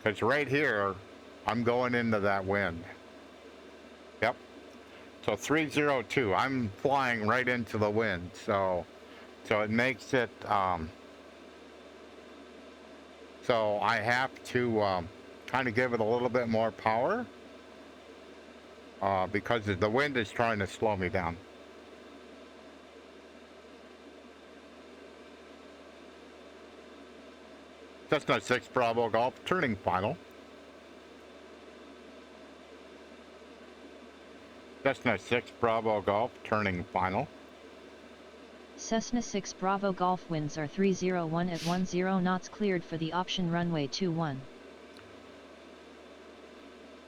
Because right here, I'm going into that wind. Yep. So 302, I'm flying right into the wind. So it makes it, so I have to kind of give it a little bit more power because the wind is trying to slow me down. Cessna 6 Bravo Golf, turning final. Cessna 6 Bravo Golf, turning final. Cessna 6 Bravo Golf winds are 301 at 10 knots, cleared for the option runway 21.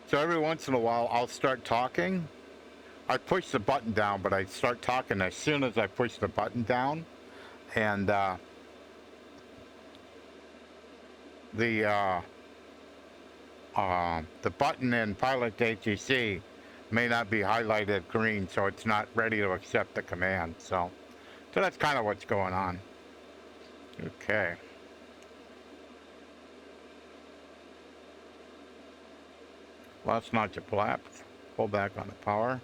So every once in a while, I'll start talking. I push the button down, but I start talking as soon as I push the button down. And the button in Pilot HTC may not be highlighted green, so it's not ready to accept the command. So that's kind of what's going on. Okay. Last notch of flaps. Pull back on the power.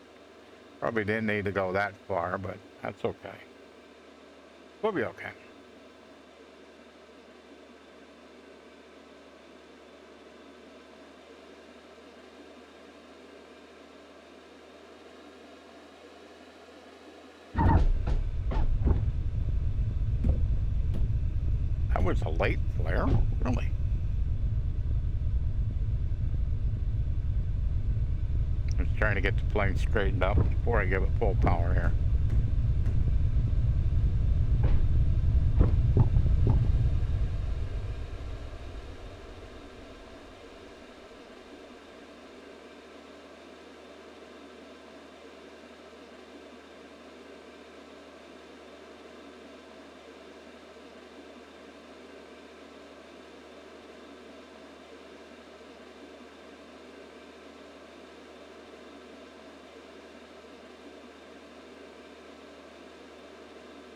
Probably didn't need to go that far, but that's okay. We'll be okay. That was a late flare, really. I'm just trying to get the plane straightened up before I give it full power here.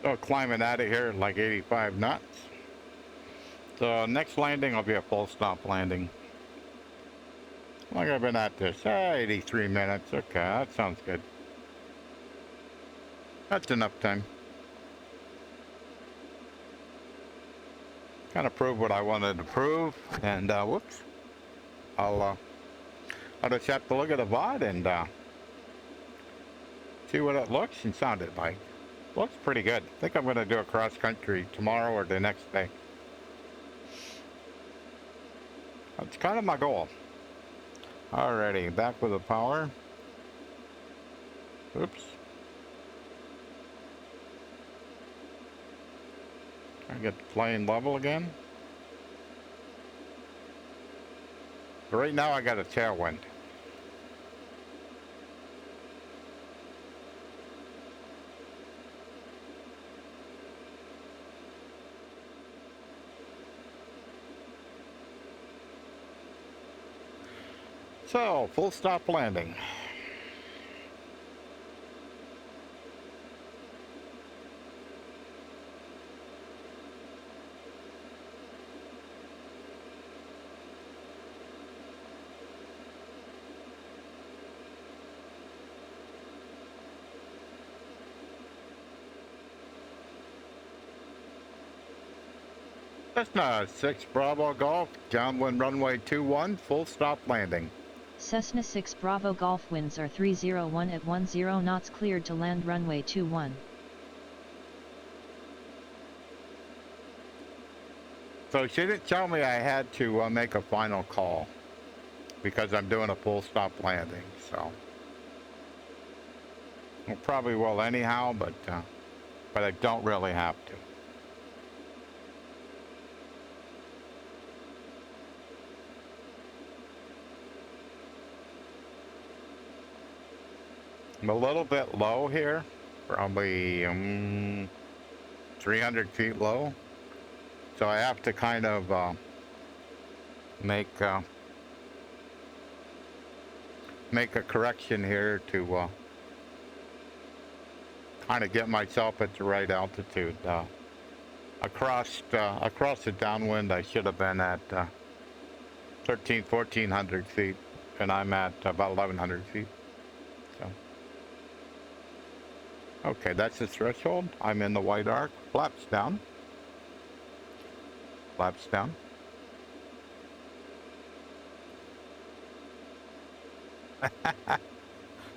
So climbing out of here at like 85 knots. So next landing will be a full stop landing. Like I've been at this, 83 minutes. Okay, that sounds good. That's enough time. Kind of prove what I wanted to prove, and whoops. I'll just have to look at the VOD and see what it looks and sounded like. Looks pretty good. I think I'm going to do a cross country tomorrow or the next day. That's kind of my goal. Alrighty, back with the power. Oops. I get the plane level again. So right now I got a tailwind. So, full stop landing. Cessna 6 Bravo Golf, downwind runway 21, full stop landing. Cessna 6 Bravo Golf winds are 301 at 10 knots, cleared to land runway 21. So she didn't tell me I had to make a final call because I'm doing a full stop landing, so. I probably will anyhow, but I don't really have to. I'm a little bit low here, probably 300 feet low. So I have to kind of make a correction here to kind of get myself at the right altitude. Across the downwind, I should have been at 1,400 feet, and I'm at about 1,100 feet. So. Okay, that's the threshold. I'm in the white arc. Flaps down. Flaps down.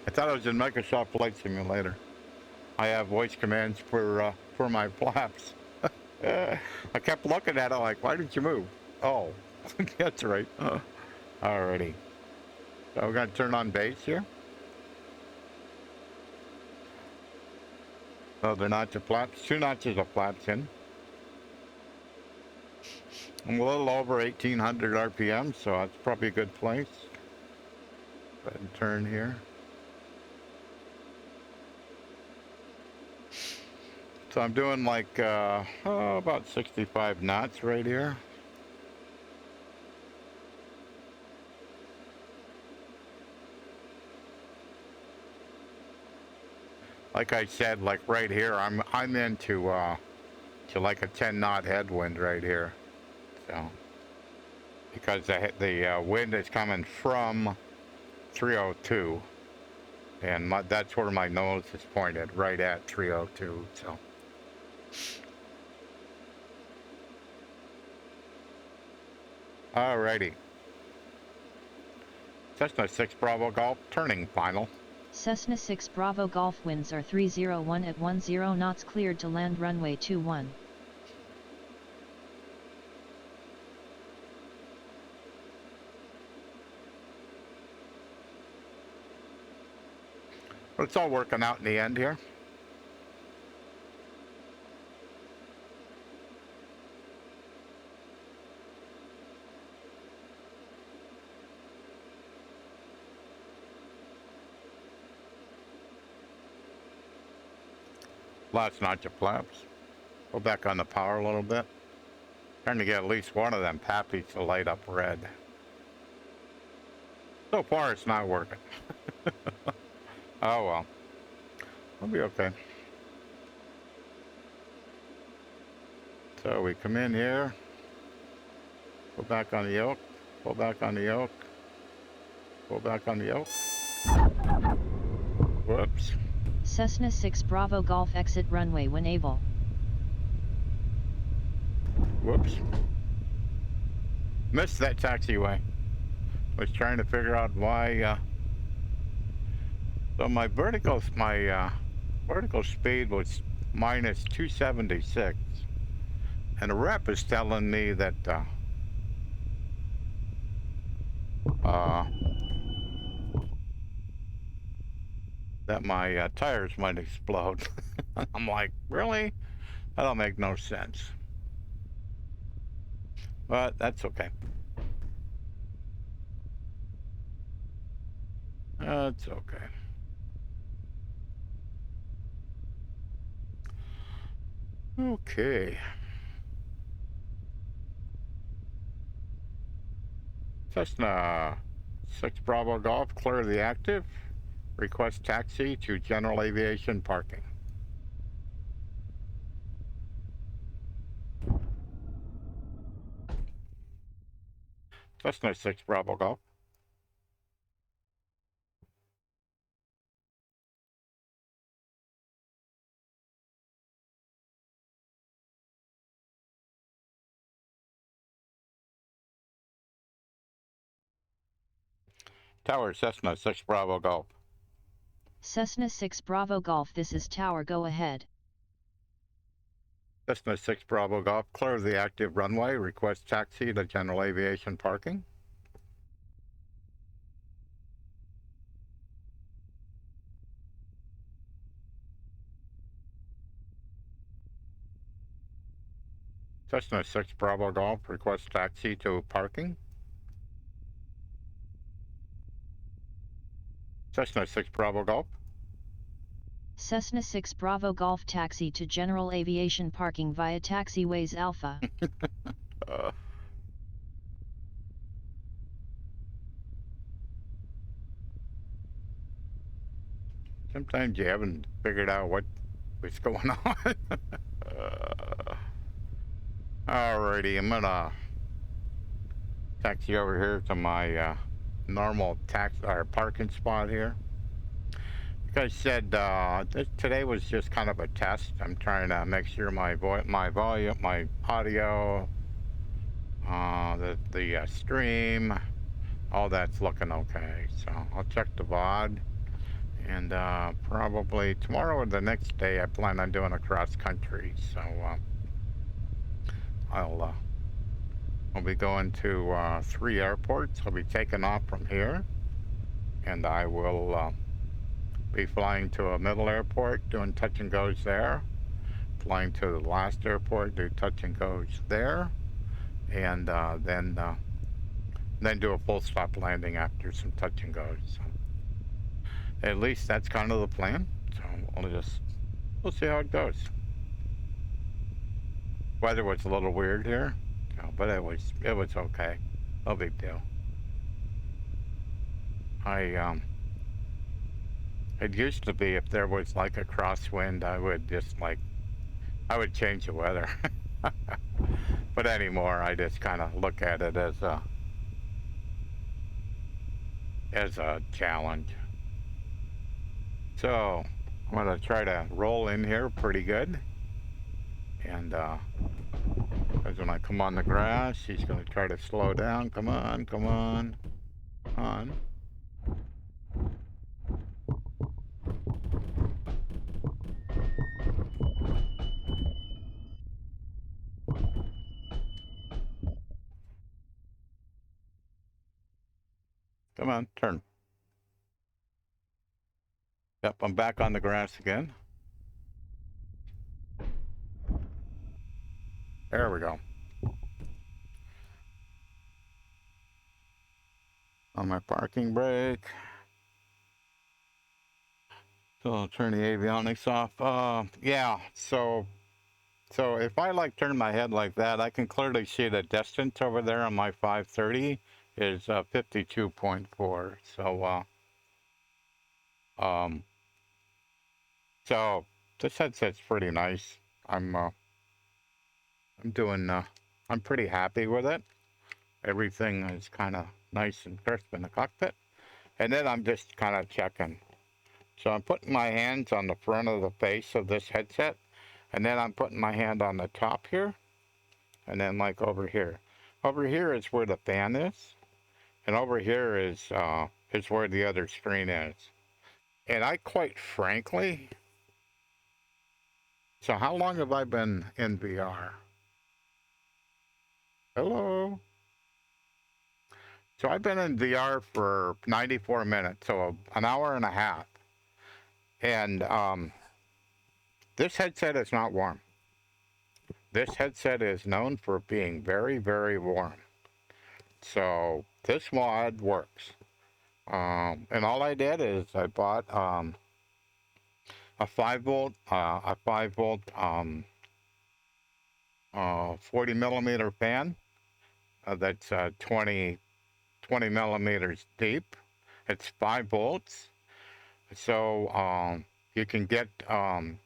I thought I was in Microsoft Flight Simulator. I have voice commands for my flaps. I kept looking at it like, why did you move? Oh, that's right. Alrighty. So we're gonna turn on bass here. So the notch of flaps, 2 notches of flaps in. I'm a little over 1800 RPM, so that's probably a good place. Go ahead and turn here. So I'm doing like about 65 knots right here. Like I said, like right here, I'm into to like a 10 knot headwind right here. So because the wind is coming from 302, and that's where my nose is pointed, right at 302. So. Alrighty. Cessna 6 Bravo Golf turning final. Cessna 6 Bravo Golf winds are 301 at 10 knots, cleared to land runway 21. But it's all working out in the end here. Last notch of flaps. Go back on the power a little bit. Trying to get at least one of them pappies to light up red. So far it's not working. Oh well. We'll be okay. So we come in here. Go back on the yoke. Go back on the yoke. Go back on the yoke. Whoops. Cessna 6 Bravo Golf exit runway when able. Whoops. Missed that taxiway. Was trying to figure out why. So my vertical speed was minus 276, and the rep is telling me that that my tires might explode. I'm like, really? That don't make no sense. But that's okay. That's okay. Okay. Cessna 6 Bravo Golf, clear the active. Request taxi to general aviation parking. Cessna 6 Bravo Golf. Tower Cessna 6 Bravo Golf. Cessna 6 Bravo Golf, this is Tower, go ahead. Cessna 6 Bravo Golf, clear the active runway. Request taxi to general aviation parking. Cessna 6 Bravo Golf, request taxi to parking. Cessna 6 Bravo Golf. Cessna 6 Bravo Golf, taxi to general aviation parking via taxiways Alpha. Sometimes you haven't figured out what's going on. Alrighty, I'm gonna taxi over here to my normal parking spot here. Like I said, today was just kind of a test. I'm trying to make sure my volume, my audio, the stream, all that's looking okay. So I'll check the VOD, And probably tomorrow or the next day, I plan on doing a cross country. So I'll be going to 3 airports. I'll be taking off from here, and I will be flying to a middle airport, doing touch and goes there. Flying to the last airport, do touch and goes there, and then do a full stop landing after some touch and goes. So at least that's kind of the plan. So we'll see how it goes. Weather was a little weird here, but it was okay. No big deal. It used to be if there was like a crosswind, I would change the weather. But anymore, I just kind of look at it as a challenge. So I'm gonna try to roll in here pretty good, and because when I come on the grass, he's gonna try to slow down. Come on, come on, come on. Come on, turn. Yep, I'm back on the grass again. There we go. On my parking brake. So I'll turn the avionics off. Yeah, so if I like turn my head like that, I can clearly see the distance over there on my 530 is 52.4. So this headset's pretty nice. I'm pretty happy with it. Everything is kind of nice and crisp in the cockpit. And then I'm just kind of checking. So I'm putting my hands on the front of the face of this headset, and then I'm putting my hand on the top here, and then like over here. Over here is where the fan is, and over here is where the other screen is. And I quite frankly, so how long have I been in VR? Hello? So I've been in VR for 94 minutes, so an hour and a half. And this headset is not warm. This headset is known for being very, very warm. So this mod works. And all I did is I bought a 5 volt 40 millimeter fan that's 20 millimeters deep. It's 5 volts. So you can get 5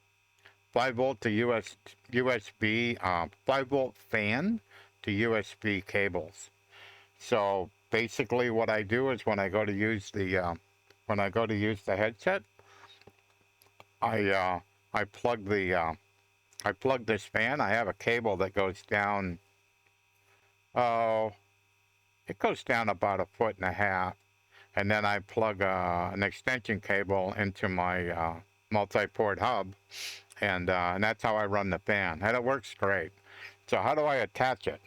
volt to USB 5 volt fan to USB cables. So basically what I do is when I go to use the headset, I plug this fan. I have a cable that goes down, it goes down about 1.5 feet, and then I plug an extension cable into my multi-port hub, and that's how I run the fan, and it works great. So how do I attach it?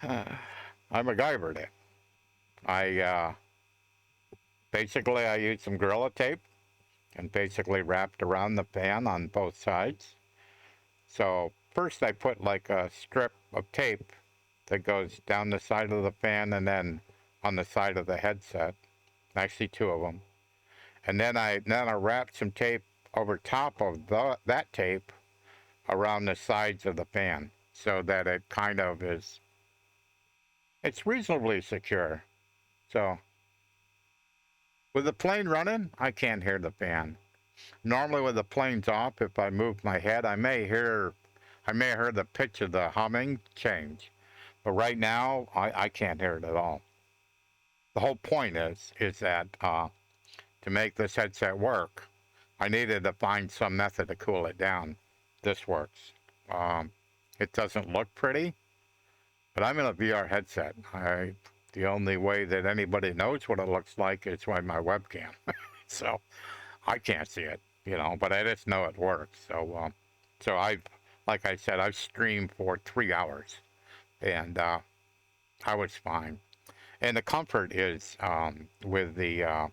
I MacGyvered it. Basically I used some Gorilla Tape and basically wrapped around the fan on both sides. So first I put like a strip of tape that goes down the side of the fan and then on the side of the headset, actually 2 of them. And then I wrapped some tape over top of that tape around the sides of the fan so that it kind of is, it's reasonably secure. So with the plane running, I can't hear the fan. Normally with the planes off, if I move my head, I may hear the pitch of the humming change. But right now, I can't hear it at all. The whole point is that to make this headset work, I needed to find some method to cool it down. This works. It doesn't look pretty, but I'm in a VR headset. The only way that anybody knows what it looks like is by my webcam. So I can't see it, you know, but I just know it works. So, so like I said, I've streamed for 3 hours, and I was fine. And the comfort is with the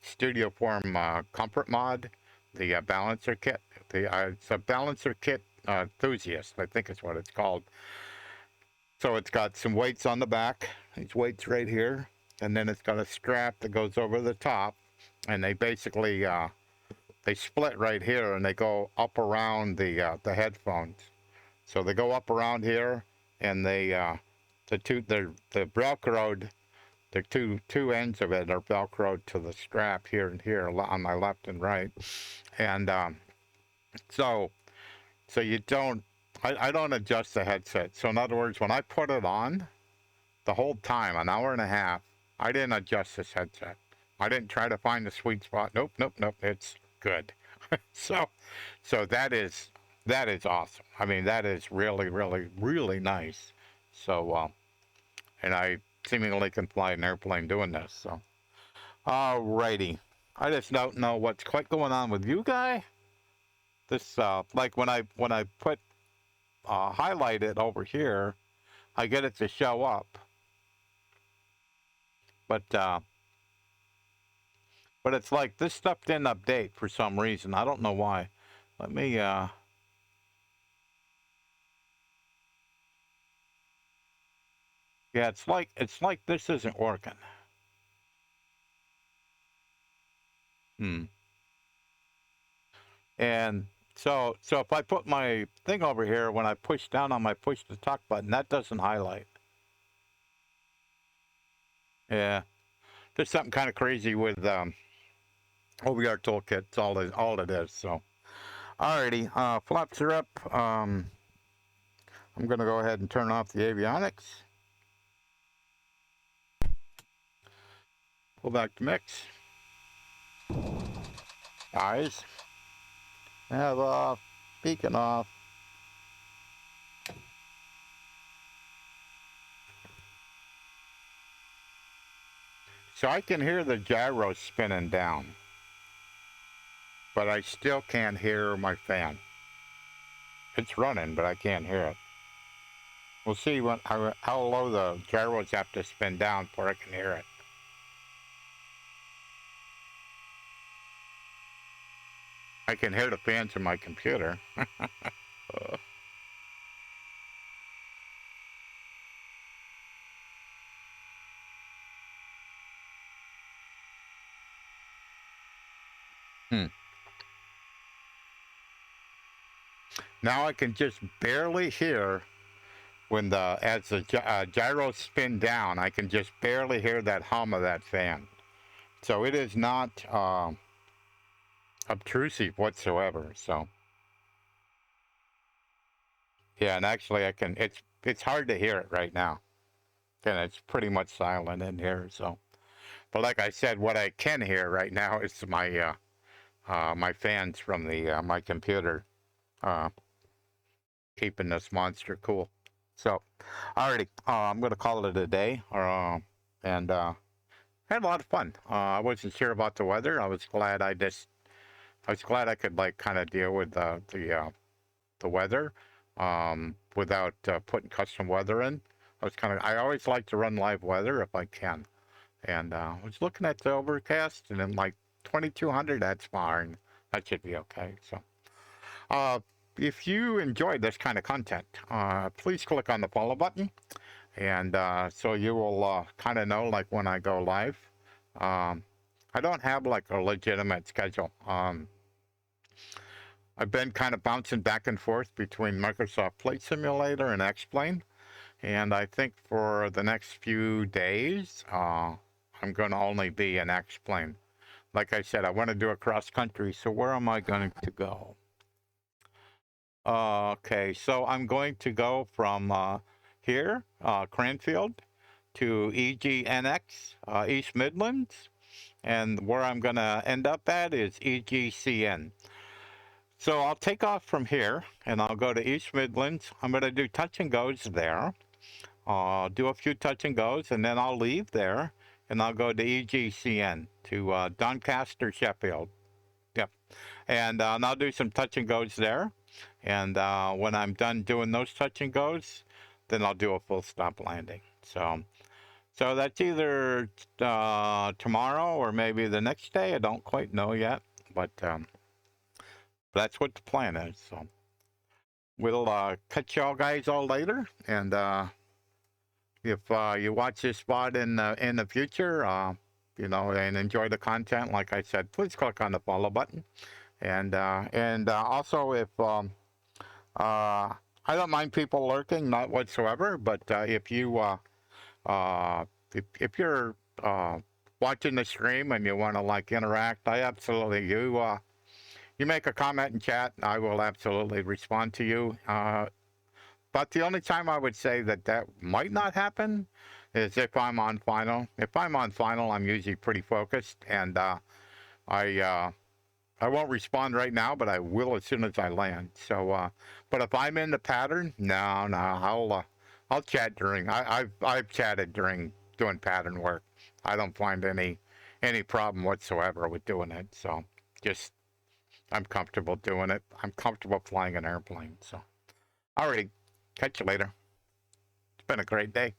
Studioform Comfort Mod, the balancer kit. It's a balancer kit enthusiast, I think is what it's called. So it's got some weights on the back, these weights right here, and then it's got a strap that goes over the top, and they basically they split right here and they go up around the headphones. So they go up around here, and they the velcroed. The two ends of it are velcroed to the strap here and here on my left and right, and so you don't. I don't adjust the headset. So in other words, when I put it on, the whole time, an hour and a half, I didn't adjust this headset. I didn't try to find the sweet spot. Nope. It's good. so that is awesome. I mean, that is really nice. So and I seemingly can fly an airplane doing this. So alrighty. I just don't know what's quite going on with you guy. This like when I put highlight it over here, I get it to show up. But it's like this stuff didn't update for some reason. I don't know why. Let me yeah, it's like this isn't working. And so if I put my thing over here, when I push down on my push to talk button, that doesn't highlight. Yeah. There's something kind of crazy with OBR Toolkit. It's all it is. So alrighty, flaps are up. I'm gonna go ahead and turn off the avionics. Pull back to mix. Eyes. Nav off. Beacon off. So I can hear the gyro spinning down, but I still can't hear my fan. It's running, but I can't hear it. We'll see how low the gyros have to spin down before I can hear it. I can hear the fans in my computer. Now I can just barely hear when as the gyros spin down. I can just barely hear that hum of that fan. So it is not obtrusive whatsoever. So yeah, and actually I can. It's hard to hear it right now, and it's pretty much silent in here. So, but like I said, what I can hear right now is my my fans from the my computer. Keeping this monster cool. So, alrighty, I'm gonna call it a day. And had a lot of fun. I wasn't sure about the weather. I was glad I could like kind of deal with the weather without putting custom weather in. I always like to run live weather if I can. And I was looking at the overcast, and then like 2200. That's fine. That should be okay. So, if you enjoyed this kind of content, please click on the follow button, and so you will kind of know like when I go live. I don't have like a legitimate schedule. I've been kind of bouncing back and forth between Microsoft Flight Simulator and X-Plane, and I think for the next few days, I'm going to only be in X-Plane. Like I said, I want to do a cross country, so where am I going to go? Okay, so I'm going to go from here, Cranfield, to EGNX, East Midlands, and where I'm going to end up at is EGCN. So I'll take off from here, and I'll go to East Midlands. I'm going to do touch and goes there, do a few touch and goes, and then I'll leave there, and I'll go to EGCN to Doncaster, Sheffield. Yep. And I'll do some touch and goes there. And when I'm done doing those touch and goes, then I'll do a full stop landing. So that's either tomorrow or maybe the next day. I don't quite know yet, but that's what the plan is. So we'll catch y'all guys all later. And if you watch this spot in the future, you know, and enjoy the content, like I said, please click on the follow button. And also, if I don't mind people lurking, not whatsoever, but if you if you're watching the stream and you want to like interact, I absolutely you make a comment in chat, I will absolutely respond to you. But the only time I would say that might not happen is if I'm on final. If I'm on final, I'm usually pretty focused, and I won't respond right now, but I will as soon as I land. So, but if I'm in the pattern, no, I'll chat during. I've chatted during doing pattern work. I don't find any problem whatsoever with doing it. So, just I'm comfortable doing it. I'm comfortable flying an airplane. So, alrighty, catch you later. It's been a great day.